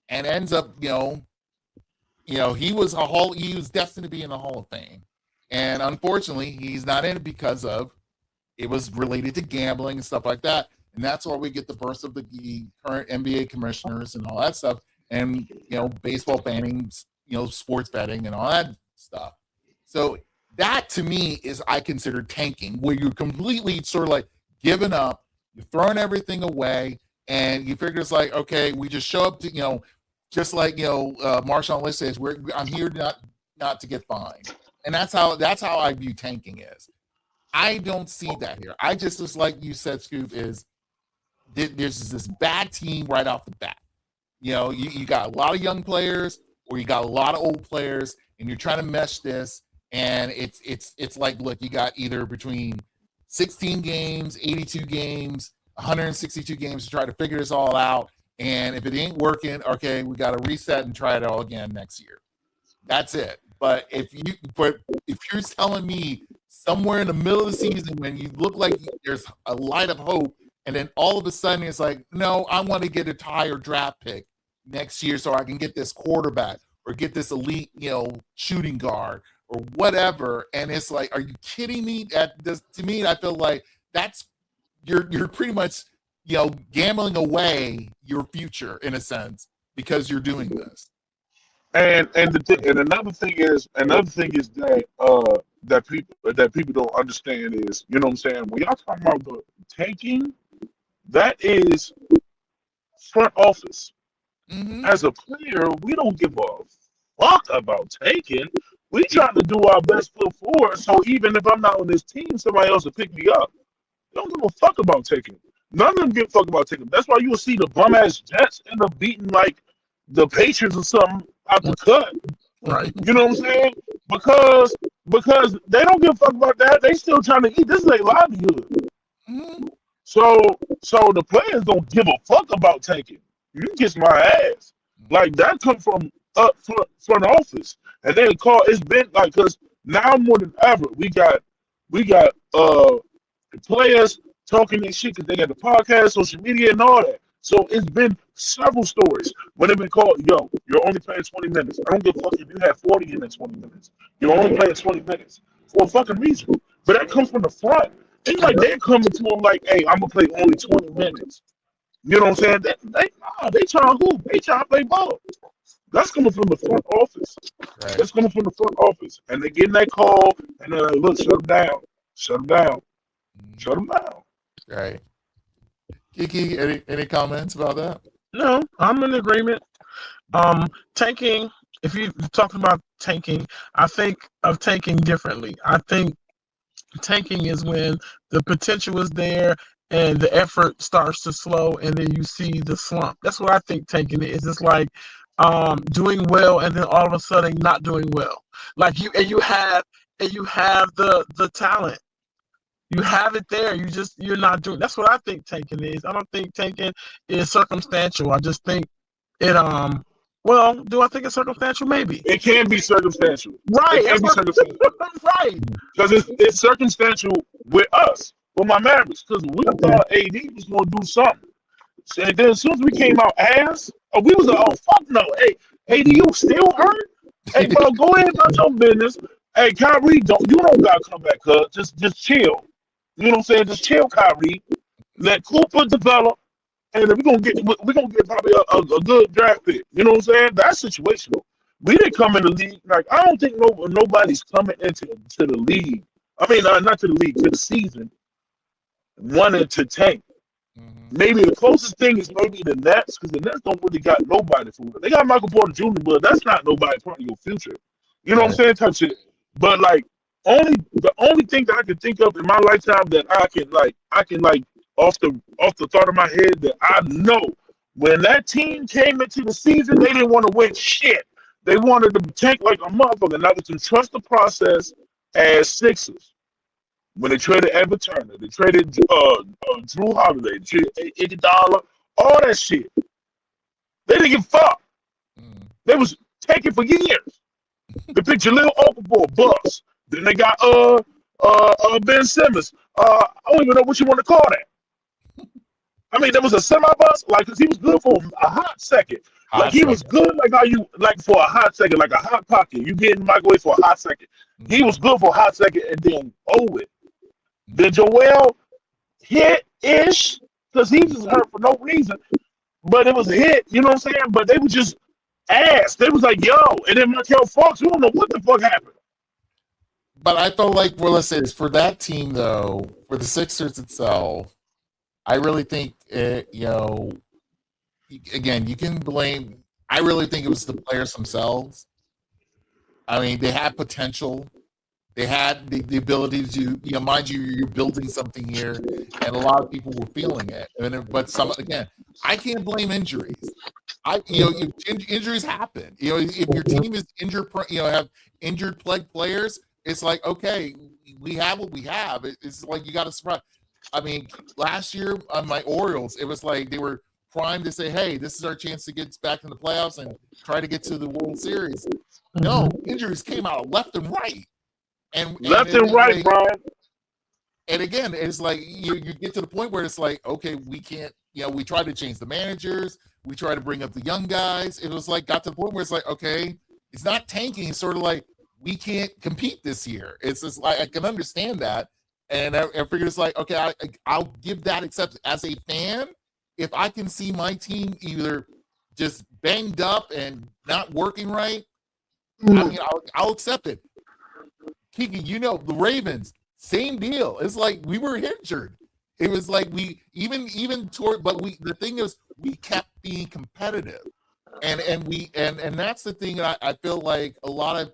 and ends up, he was destined to be in the Hall of Fame, and unfortunately, he's not in it because of it was related to gambling and stuff like that, and that's why we get the burst of the current NBA commissioners and all that stuff, and baseball banning, sports betting and all that stuff. So that to me is I consider tanking, where you're completely sort of like giving up, you're throwing everything away, and you figure it's like, okay, we just show up to just like Marshawn Lynch says, I'm here not to get fined, and that's how I view tanking is. I don't see that here. I just like you said, Scoop, is there's this bad team right off the bat. You got a lot of young players, or you got a lot of old players, and you're trying to mesh this, and it's like, look, you got either between 16 games, 82 games, 162 games to try to figure this all out, and if it ain't working, okay, we got to reset and try it all again next year. That's it. But if you're telling me somewhere in the middle of the season when you look like there's a light of hope, and then all of a sudden it's like, no, I want to get a higher draft pick next year so I can get this quarterback or get this elite, shooting guard or whatever. And it's like, are you kidding me? To me, I feel like that's you're pretty much gambling away your future in a sense because you're doing this. And another thing is that people don't understand is, you know what I'm saying, when y'all talking about the tanking, that is front office. As a player, we don't give a fuck about tanking. We trying to do our best foot forward. So even if I'm not on this team, somebody else will pick me up. They don't give a fuck about taking. None of them give a fuck about taking. That's why you will see the bum ass Jets end up beating like the Patriots or something out the cut. Right. You know what I'm saying? Because they don't give a fuck about that. They still trying to eat. This is their livelihood. So the players don't give a fuck about taking. You kiss my ass. Like that come from up front office. And then it's been like, because now more than ever, we got players talking this shit because they got the podcast, social media, and all that. So it's been several stories when they've been called, yo, you're only playing 20 minutes. I don't give a fuck if you have 40 in the 20 minutes. You're only playing 20 minutes for a fucking reason. But that comes from the front. It's like they're coming to them like, hey, I'm going to play only 20 minutes. You know what I'm saying? They trying to hoop. They trying to play ball. That's coming from the front office. Right. That's coming from the front office. And they getting that call, and they're like, look, shut them down. Shut them down. Shut them down. Right. Kiki, any comments about that? No, I'm in agreement. Tanking, if you're talking about tanking, I think of tanking differently. I think tanking is when the potential is there and the effort starts to slow and then you see the slump. That's what I think tanking is. It's like doing well and then all of a sudden not doing well. Like you have the talent. You have it there. You're not doing. That's what I think tanking is. I don't think tanking is circumstantial. I just think it. Well, do I think it's circumstantial? Maybe it can be circumstantial. Right. It can be circumstantial. Right. Because it's circumstantial with us, with my Mavericks. Because we thought AD was going to do something, and then as soon as we came out ass, we was like, oh fuck no, hey AD, you still hurt? Hey bro, go ahead and touch your business. Hey Kyrie, you don't gotta come back, cuz just chill. You know what I'm saying? Just chill, Kyrie. Let Cooper develop, and we're gonna get probably a good draft pick. You know what I'm saying? That's situational. We didn't come in the league like I don't think nobody's coming into the league. I mean, not to the league, to the season, wanted to tank. Maybe the closest thing is maybe the Nets, because the Nets don't really got nobody for it. They got Michael Porter Jr., but that's not nobody part of your future. You know what I'm saying? Type shit. But like, the only thing that I can think of in my lifetime that I can off the thought of my head that I know when that team came into the season, they didn't want to win shit. They wanted to tank like a motherfucker. Now they can trust the process as Sixers. When they traded Evan Turner, they traded Drew Holiday, they traded Iguodala, all that shit. They didn't give a fuck. They was taking for years. They picked Jaleel Okafor, bust. Then they got Ben Simmons. I don't even know what you want to call that. I mean, there was a semi-bust, like, because he was good for a hot second. Like, he was good, like how you, like, for a hot second, like a hot pocket. You get in the microwave for a hot second. He was good for a hot second, and then it. Then Joel hit-ish, because he was hurt for no reason. But it was a hit, you know what I'm saying? But they were just ass. They was like, yo. And then Markel Fultz, we don't know what the fuck happened. But I felt like, well, let's say this, for that team, though, for the Sixers itself, I really think, again, you can blame. I really think it was the players themselves. I mean, they had potential. They had the ability to, mind you, you're building something here, and a lot of people were feeling it. But again, I can't blame injuries. Injuries happen. If your team is injured, have injured players, it's like, okay, we have what we have. It's like you got to surprise. I mean, last year on my Orioles, it was like they were primed to say, hey, this is our chance to get back in the playoffs and try to get to the World Series. No, injuries came out left and right. And right, Brian. And again, it's like you get to the point where it's like, okay, we can't, we try to change the managers. We try to bring up the young guys. It was like, got to the point where it's like, okay, it's not tanking. It's sort of like, we can't compete this year. It's just like, I can understand that. And I figured it's like, okay, I'll give that acceptance as a fan. If I can see my team either just banged up and not working right, I mean, I'll accept it. Kiki, the Ravens, same deal. It's like we were injured. It was like we the thing is we kept being competitive, and that's the thing that I feel like a lot of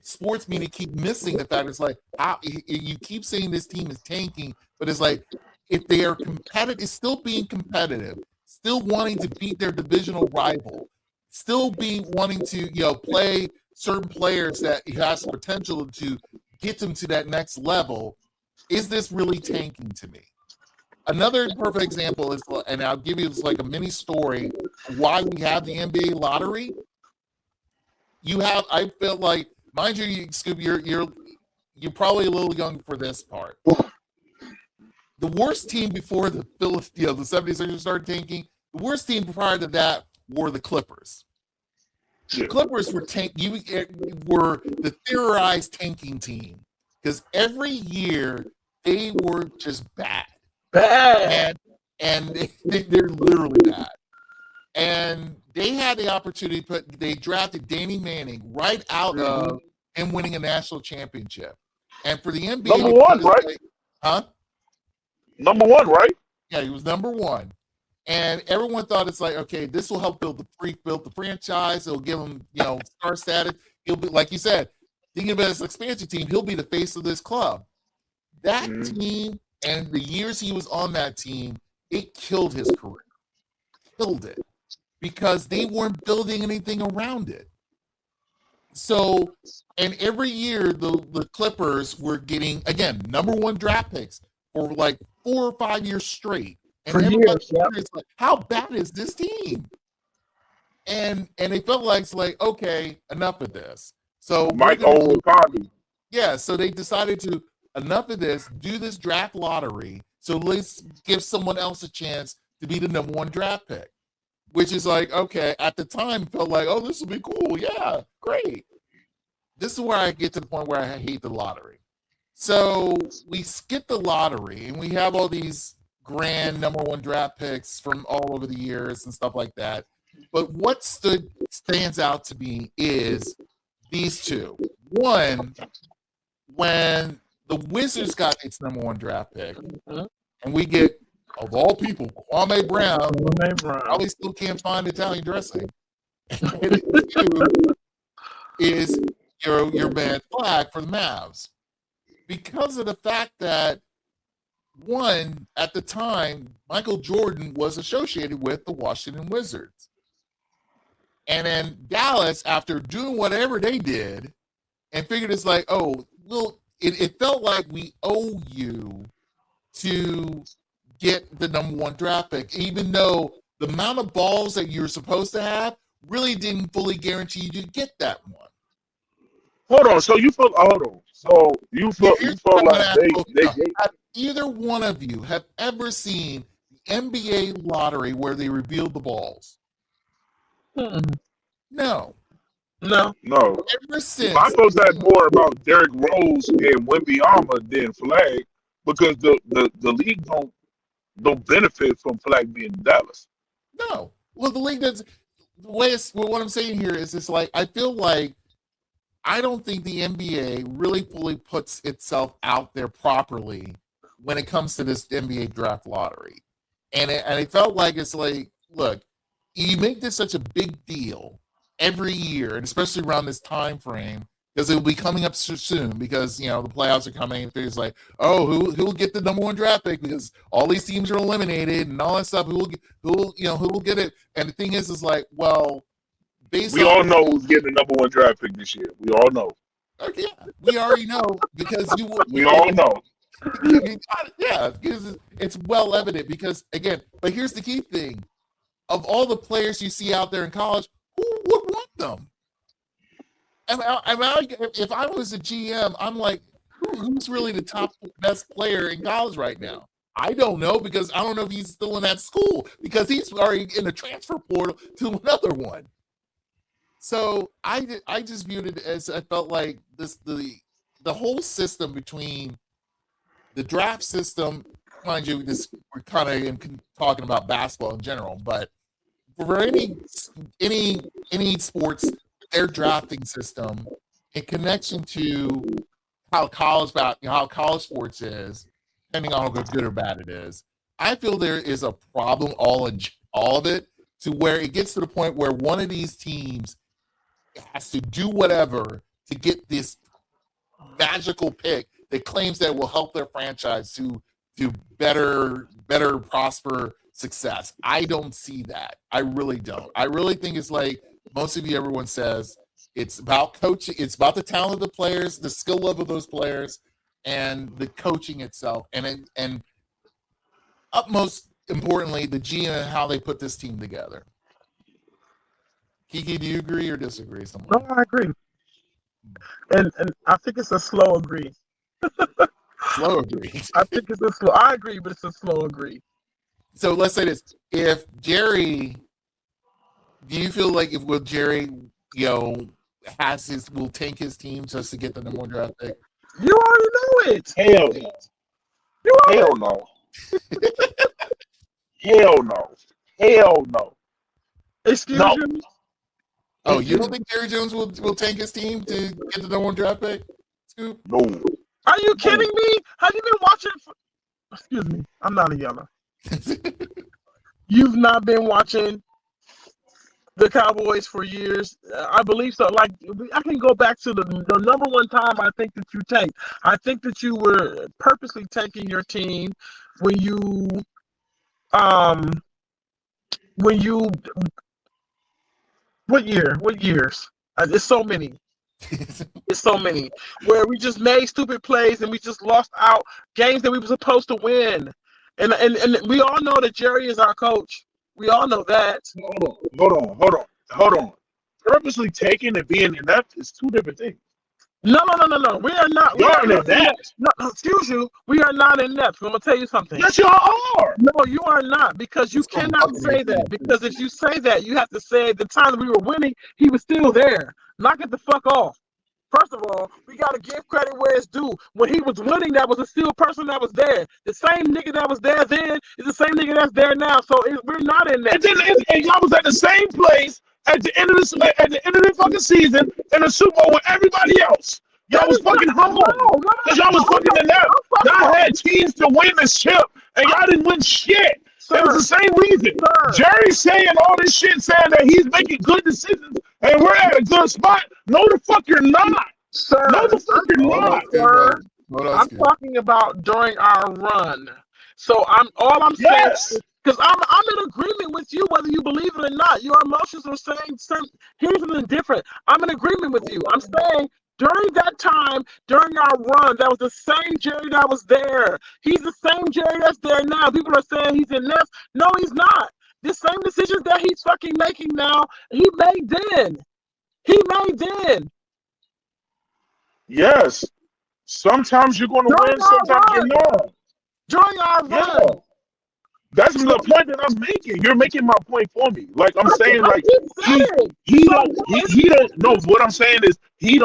sports media keep missing the fact. It's like you keep saying this team is tanking, but it's like if they are competitive, it's still being competitive, still wanting to beat their divisional rival, still wanting to play certain players that has potential to get them to that next level. Is this really tanking to me? Another perfect example is, and I'll give you like a mini story why we have the NBA lottery. I felt like, mind you, Scoop, you're probably a little young for this part. The worst team before the 76ers started tanking, the worst team prior to that were the Clippers. The Clippers were were the theorized tanking team because every year they were just bad, and they're literally bad. And they had the opportunity, they drafted Danny Manning right out of him winning a national championship. And for the NBA, number one, right? Number one, right? Yeah, he was number one. And everyone thought it's like, okay, this will help build the franchise. It'll give him, star status. He'll be, like you said, thinking about his expansion team, he'll be the face of this club. That team and the years he was on that team, it killed his career. Killed it. Because they weren't building anything around it. So, and every year the Clippers were getting, again, number one draft picks for like 4 or 5 years straight. And everybody's like, how bad is this team? And they felt like it's like, okay, enough of this. So Mike Olopani. Yeah, so they decided to enough of this, do this draft lottery. So let's give someone else a chance to be the number one draft pick. Which is like, okay, at the time felt like, oh, this will be cool. Yeah, great. This is where I get to the point where I hate the lottery. So we skip the lottery and we have all these grand number one draft picks from all over the years and stuff like that. But what stands out to me is these two. One, when the Wizards got its number one draft pick, and we get, of all people, Kwame Brown. Probably still can't find Italian dressing. And two is your man Flag for the Mavs. Because of the fact that one, at the time, Michael Jordan was associated with the Washington Wizards. And then Dallas, after doing whatever they did, and figured it's like, oh, well, it felt like we owe you to get the number one draft pick, even though the amount of balls that you're supposed to have really didn't fully guarantee you to get that one. Hold on. So you feel like they have either one of you have ever seen the NBA lottery where they revealed the balls? No. Ever since I thought that more about Derrick Rose and Wembanyama than Flag, because the league don't benefit from Flag being in Dallas. No. Well, the league does. What I'm saying here is, it's like, I feel like I don't think the NBA really fully puts itself out there properly when it comes to this NBA draft lottery. And it felt like, it's like, look, you make this such a big deal every year, and especially around this time frame, because it will be coming up soon, because, you know, the playoffs are coming, and it's like, oh, who will get the number one draft pick, because all these teams are eliminated and all that stuff. Who will get it? And the thing is like, well, we all know who's getting the number one draft pick this year. We all know. Yeah, we already know, because we all know. Yeah, because it's well evident. Because again, but here's the key thing: of all the players you see out there in college, who would want them? If I was a GM, I'm like, who's really the top best player in college right now? I don't know, because I don't know if he's still in that school, because he's already in the transfer portal to another one. So I just viewed it as, I felt like the whole system between the draft system, mind you, we're kind of talking about basketball in general, but for any sports, their drafting system in connection to how college sports is, depending on how good or bad it is, I feel there is a problem all of it, to where it gets to the point where one of these teams has to do whatever to get this magical pick that claims that will help their franchise to better prosper success. I don't see that. I really don't. I really think it's like everyone says, it's about coaching. It's about the talent of the players, the skill level of those players, and the coaching itself, and utmost importantly, the GM and how they put this team together. Kiki, do you agree or disagree? No, I agree. And I think it's a slow agree. Slow agree. I agree, but it's a slow agree. So let's say this: if Jerry, do you feel like will Jerry, will tank his team just to get the number one draft pick? You already know it. Hell no. Hell no. Hell no. Hell no. Excuse me. Oh, you don't think Jerry Jones will tank his team to get the number one draft pick? Scoop? No. Are you kidding me? Have you been watching? Excuse me. I'm not a yeller. You've not been watching the Cowboys for years. I believe so. Like, I can go back to the number one time I think that you tanked. I think that you were purposely tanking your team when you what years? It's so many. It's so many where we just made stupid plays and we just lost out games that we were supposed to win. And we all know that Jerry is our coach. We all know that. Hold on. Purposely taking and being inept is two different things. No. We are not. You're inept. No, excuse you. We are not inept. I'm gonna tell you something. Yes, you are. No, you are not, because you cannot say that. Because if you say that, you have to say the time that we were winning, he was still there. Knock it the fuck off. First of all, we gotta give credit where it's due. When he was winning, that was a still person that was there. The same nigga that was there then is the same nigga that's there now. So we're not in that. And y'all was at the same place at the end of the fucking season in the Super Bowl with everybody else. Y'all was fucking humble. Because y'all was fucking inept. Y'all had teams to win the ship, and y'all didn't win shit. Sir, it was the same reason. Sir. Jerry's saying all this shit, saying that he's making good decisions, and we're at a good spot. No, the fuck you're not. Sir, no, the fuck you're not. Sir, I'm talking about during our run. So I'm saying, Yes. because I'm in agreement with you whether you believe it or not. Your emotions are saying something. Here's something different. I'm in agreement with you. I'm saying during that time, during our run, that was the same Jerry that was there. He's the same Jerry that's there now. People are saying he's in this. No, he's not. The same decisions that he's fucking making now, he made then. He made then. Yes. Sometimes you're going to During win, our sometimes you're run. not. During our Yeah. run. That's the point that I'm making. You're making my point for me. Like I'm saying, I like keep saying. he don't know. What I'm saying is he's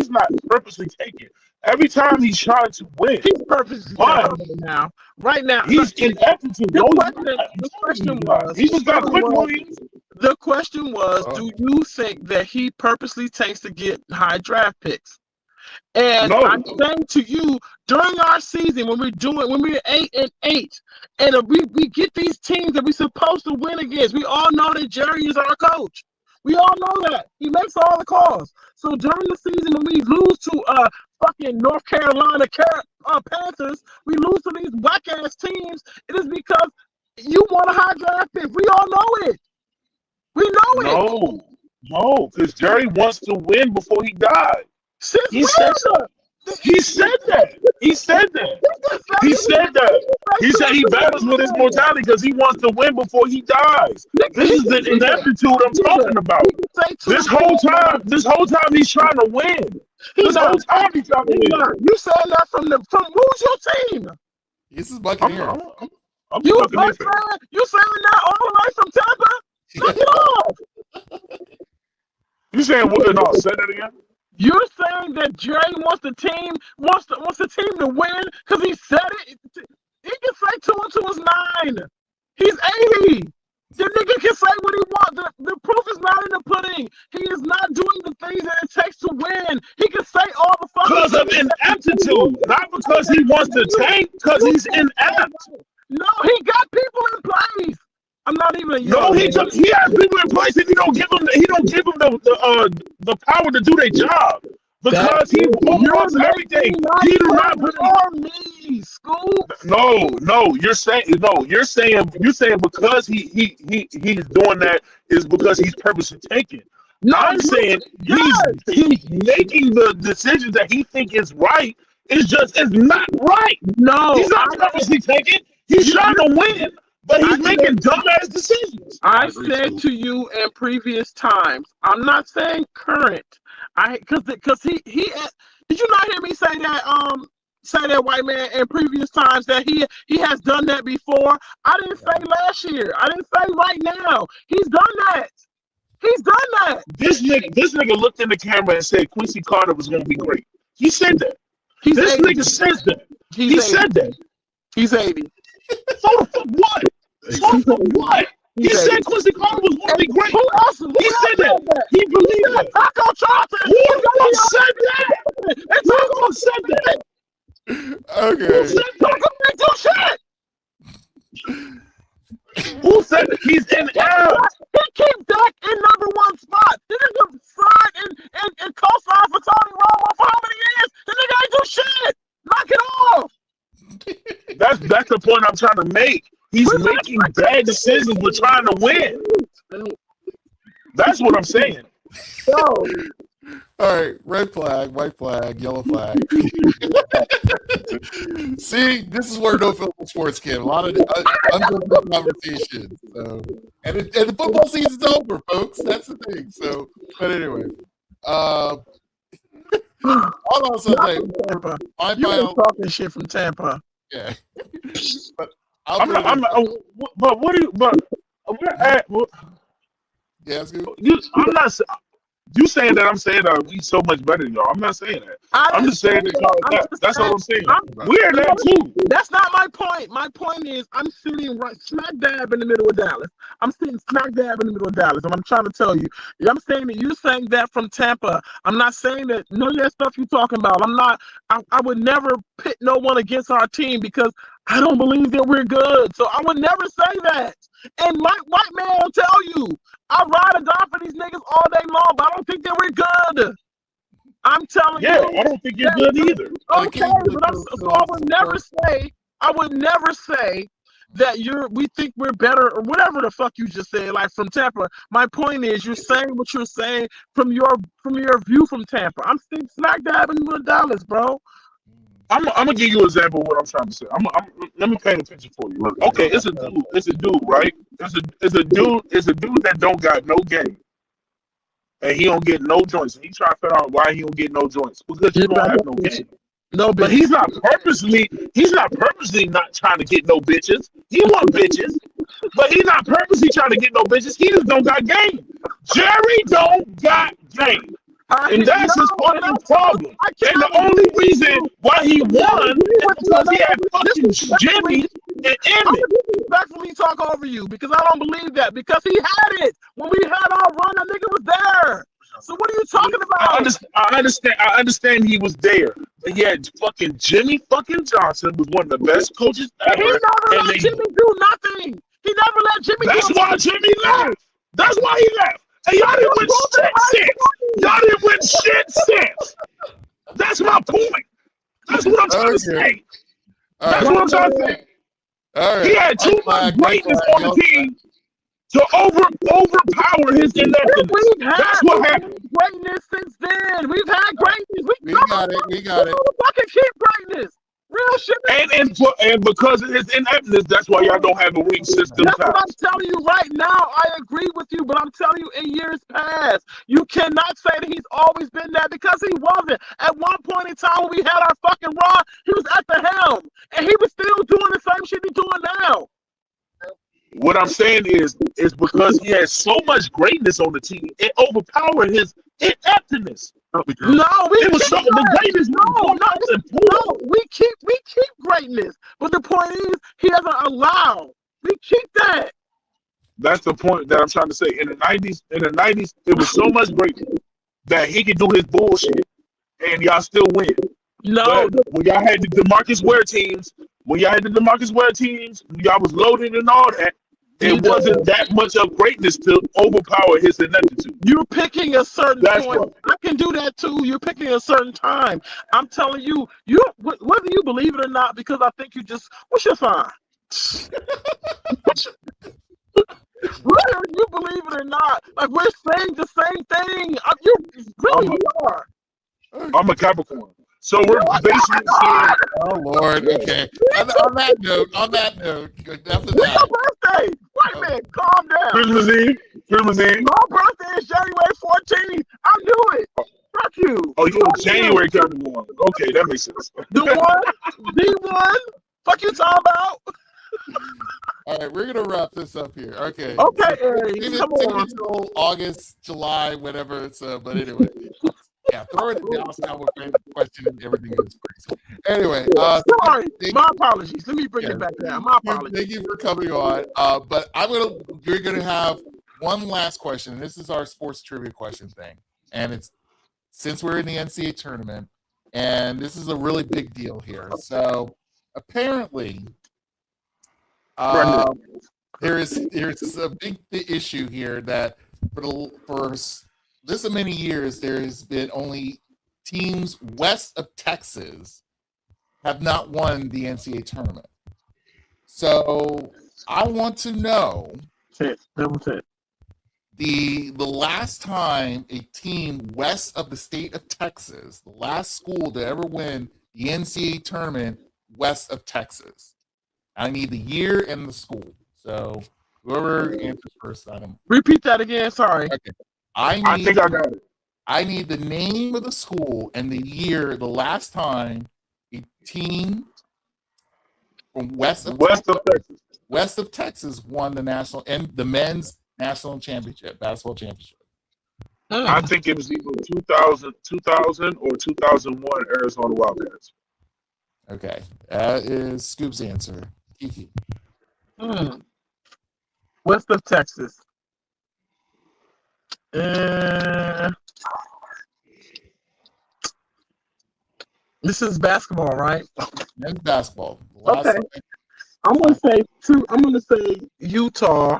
not purposely taking. Every time he's trying to win, He's purposely but now. Right now. he's ineptitude. The No, question was. he just got quick Williams. The question was, do you think that he purposely takes to get high draft picks? And No. I'm saying to you, during our season, when we're 8-8, and we get these teams that we're supposed to win against, we all know that Jerry is our coach. We all know that. He makes all the calls. So during the season, when we lose to fucking North Carolina Panthers, we lose to these whack-ass teams, it is because you want a high draft pick. We all know it. We know it. No, because Jerry wants to win before he died. Since He said that. He said that. He said that. He said that. He said he battles with his mortality because he wants to win before he dies. This is the ineptitude I'm talking about. This whole time he's trying to win. This whole time he's trying to win. You said that from who's your team? This is Buccaneer. I'm You fucking saying that all the way from Tampa? Knock it off. You saying what? No, say that again. You're saying that Jerry wants the team to win because he said it. He can say 2 and 2 is 9. He's 80. The nigga can say what he wants. The proof is not in the pudding. He is not doing the things that it takes to win. He can say all the fucking Because of ineptitude, not because he wants to tank. Because he's inept. No, he got people in place. I'm not even. No, he has people in place, and he don't give them the power to do their job because he wants everything. He do not put me, school. No. You're saying because he's doing that is because he's purposely taking. No, I'm saying he's making the decisions that he think is right. It's not right. No, He's not purposely taking. He's trying to win. But he's making dumbass decisions. I said to you in previous times. I'm not saying current. Because he did you not hear me say that white man in previous times that he has done that before? I didn't say last year. I didn't say right now. He's done that. He's done that. This nigga looked in the camera and said Quincy Carter was gonna be great. He said that. This nigga says that. He said that. He's 80. So the fuck what? What? He said Quincy Carter was going to be great. Who else? He said that. He believed that. Taco Charlton. Who the fuck said that? Who the fuck said that? Okay. Who said that? Who said that? He's in error. He keeps Dak in #1 spot. He didn't sign and co-sign for Tony Romo for how many years? The nigga ain't do shit. Knock it off. That's the point I'm trying to make. He's making bad decisions. We're trying to win. That's what I'm saying. Yo. All right, red flag, white flag, yellow flag. See, this is where no filter sports get a lot of uncomfortable conversation. So, and the football season's over, folks. That's the thing. So, but anyway, all I'll say, Tampa. my You final, been talking shit from Tampa. yeah. But But what do you? But we're at. yeah, it's good. I'm not. You saying that I'm saying that we so much better than y'all. I'm not saying that. I'm just saying that. That's all I'm saying. We're that too. That's not my point. My point is I'm sitting right smack dab in the middle of Dallas. I'm sitting smack dab in the middle of Dallas, and I'm trying to tell you. I'm saying that you're saying that from Tampa. I'm not saying that none of that stuff you're talking about. I'm not. I would never pit no one against our team because I don't believe that we're good. So I would never say that. And my white man will tell you, I ride or die for these niggas all day long, but I don't think that we're good. I'm telling Yeah, you. I don't think you're good either. Okay, but so I would never say that we think we're better or whatever the fuck you just said, like from Tampa. My point is, you're saying what you're saying from your view from Tampa. I'm still smack dab in Dallas, bro. I'm gonna give you an example of what I'm trying to say. Let me paint a picture for you. Okay, it's a dude, right? It's a dude that don't got no game, and he don't get no joints. And he trying to figure out why he don't get no joints because he don't have no game. No, but he's not purposely not trying to get no bitches. He want bitches, but he's not purposely trying to get no bitches. He just don't got game. Jerry don't got game. And that's his fucking problem. And the only reason why he won is because he had fucking Jimmy and Emmett. Respectfully talk over you because I don't believe that because he had it when we had our run. That nigga was there. So what are you talking about? I understand he was there. But yeah, fucking Jimmy fucking Johnson was one of the best coaches ever. He never let Jimmy do nothing. He never let Jimmy. That's why Jimmy left. That's why he left. And y'all didn't win shit since. Y'all didn't win shit since. That's my point. That's what I'm trying to say. That's what I'm trying to say. He had too much greatness on the team to overpower his ineptness. That's what happened. Greatness since then. We've had greatness. We got it. We got it. Fucking keep greatness. Real shit. And because of his ineptness, that's why y'all don't have a weak system. That's what I'm telling you right now. I agree with you, but I'm telling you in years past, you cannot say that he's always been there because he wasn't. At one point in time when we had our fucking run, he was at the helm. And he was still doing the same shit he's doing now. What I'm saying is because he has so much greatness on the team, it overpowered his ineptness. No, the greatness. No, we keep greatness, but the point is he doesn't allow. We keep that. That's the point that I'm trying to say. In the '90s, it was so much greatness that he could do his bullshit, and y'all still win. No, but when y'all had the DeMarcus Ware teams, y'all was loaded and all that. It wasn't that much of greatness to overpower his ineptitude. You're picking a certain point. I can do that too. You're picking a certain time. I'm telling you, whether you believe it or not, because I think what's your sign? Whether you believe it or not, like we're saying the same thing. You are. I'm a Capricorn. So we're basically saying, oh Lord, okay. On that note, after that. Your birthday. Wait a minute, calm down. Christmas Eve. My birthday is January 14th. I knew it. Fuck you. Oh, you're January Capricorn. Okay, that makes sense. The one. Fuck you talking about. All right, we're gonna wrap this up here. Okay. Okay, Eric. Come on. Until August, July, whatever. But anyway. Yeah, throw it in the Dallas Cowboy question and everything is crazy. Anyway, sorry, my apologies. Let me bring it back down. My apologies. Thank you for coming on. But we're gonna have one last question. This is our sports trivia question thing, and it's since we're in the NCAA tournament, and this is a really big deal here. So apparently, there's a big issue here that for this many years, there has been only teams west of Texas have not won the NCAA tournament. So I want to know the last time a team west of the state of Texas, the last school to ever win the NCAA tournament west of Texas. I need the year and the school. So whoever answers first, repeat that again. Sorry. Okay. I think I got it. I need the name of the school and the year, the last time a team from west of Texas won the national and the men's national championship, basketball championship. I think it was either 2000 or 2001 Arizona Wildcats. Okay, that is Scoop's answer. Kiki. West of Texas. This is basketball, right? Men's basketball. Okay. I'm gonna say Utah.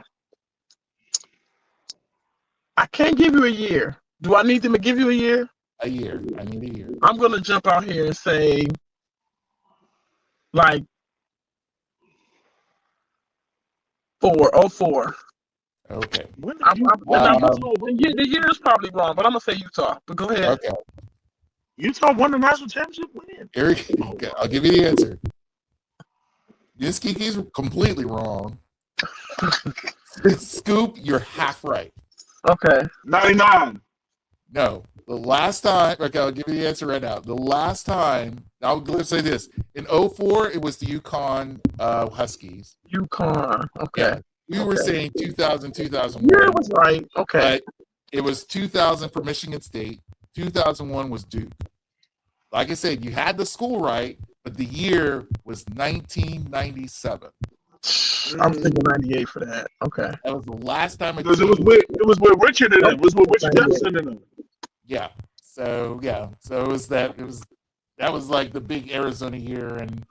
I can't give you a year. Do I need them to give you a year? A year. I need a year. I'm gonna jump out here and say like 04. Okay. When did I'm, you, I'm, the year is probably wrong, but I'm gonna say Utah. But go ahead. Okay. Utah won the national championship? When? Eric, okay, I'll give you the answer. This Kiki's completely wrong. Scoop, you're half right. Okay. 99. No, the last time, okay, I'll give you the answer right now. The last time, I'll say this. In 04, it was the UConn Huskies. UConn. Okay. Yeah. We were saying 2000, 2001. Yeah, it was right. Okay. But it was 2000 for Michigan State. 2001 was Duke. Like I said, you had the school right, but the year was 1997. I'm thinking 98 for that. Okay. That was the last time. Because it was with Richard in it. It was with Richard Jefferson in it. Yeah. So it was that. That was like the big Arizona year, and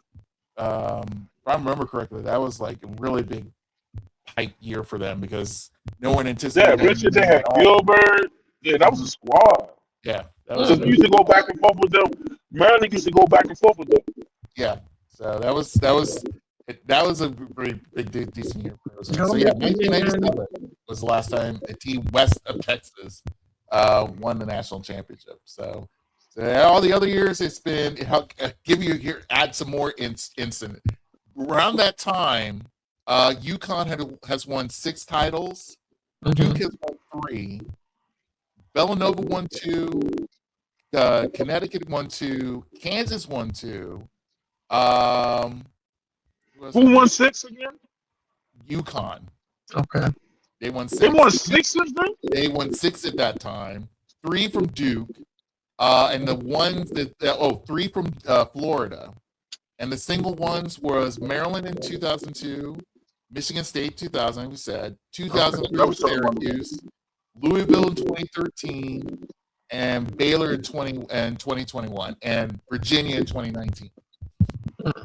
if I remember correctly, that was like a really big hype year for them because no one anticipated. Yeah, Richard, they had Gilbert. Yeah, that was a squad. Yeah, that was. We used to go back and forth with them. Maryland used to go back and forth with them. Yeah. So that was a pretty big decent year for Arizona. So yeah, 1997 was the last time a team west of Texas won the national championship. So all the other years it's been. I'll give you here, add some more instant. Around that time, UConn has won 6 titles. Duke has won 3. Villanova won 2. Connecticut won 2. Kansas won 2. Who won 6 again? UConn. Okay. They won 6. They won 6 since then? They won 6 at that time. 3 from Duke. And the ones that 3 from Florida. And the single ones was Maryland in 2002, Michigan State 2000, we said, 2003 Syracuse, Louisville in 2013, and Baylor in 2021, and Virginia in 2019.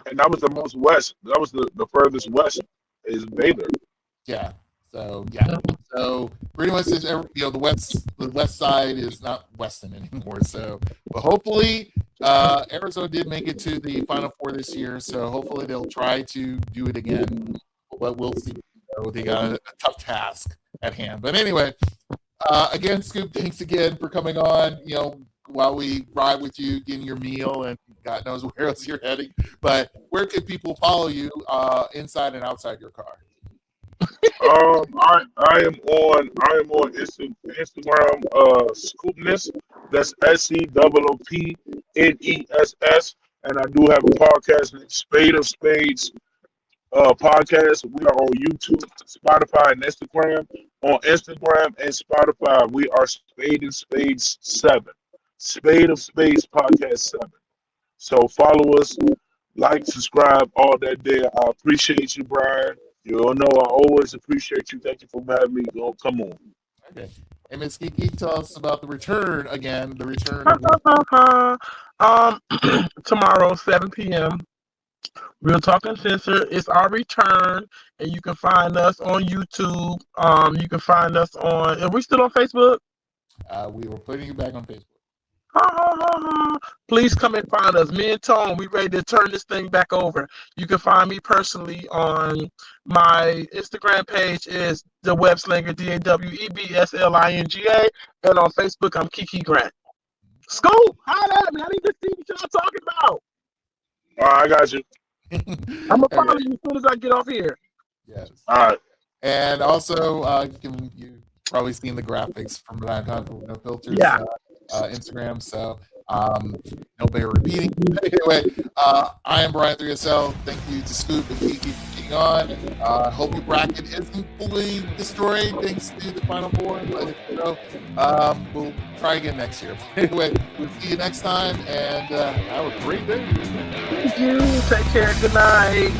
And that was the most west. That was the furthest west is Baylor. Yeah. So pretty much the west side is not Western anymore. So, but hopefully Arizona did make it to the Final Four this year. So hopefully they'll try to do it again. But we'll see. They got a tough task at hand. But anyway, again, Scoop, thanks again for coming on. While we ride with you, getting your meal, and God knows where else you're heading. But where can people follow you inside and outside your car? I am on Instagram, Scoopness. That's SCOOPNESS, and I do have a podcast named Spade of Spades podcast. We are on YouTube, Spotify, and Instagram. On Instagram and Spotify, we are Spade and Spades 7. Spade of Spades podcast 7. So follow us, like, subscribe, all that there. I appreciate you, Brian. You all know I always appreciate you. Thank you for having me. Come on. Okay. Hey, Ms. Kiki, tell us about the return again. The return. Tomorrow, 7 p.m. Real Talk Uncensored. It's our return, and you can find us on YouTube. You can find us on. Are we still on Facebook? We were putting you back on Facebook. Please come and find us. Me and Tone, we ready to turn this thing back over. You can find me personally on my Instagram page is the Webslinger, DAWEBSLINGA, and on Facebook I'm Kiki Grant. Scoop, holla at me. I need to see what y'all talking about. All right, I got you. I'm gonna follow you as soon as I get off here. Yes. All right. And also, you've probably seen the graphics from No Filters. Yeah. Instagram, so no better repeating. Anyway, I am Brian 3SL. Thank you to Scoop and Kiki for being on. Hope your bracket isn't fully destroyed thanks to the Final Four, but we'll try again next year. Anyway, we'll see you next time, and have a great day. Thank you. Take care. Good night.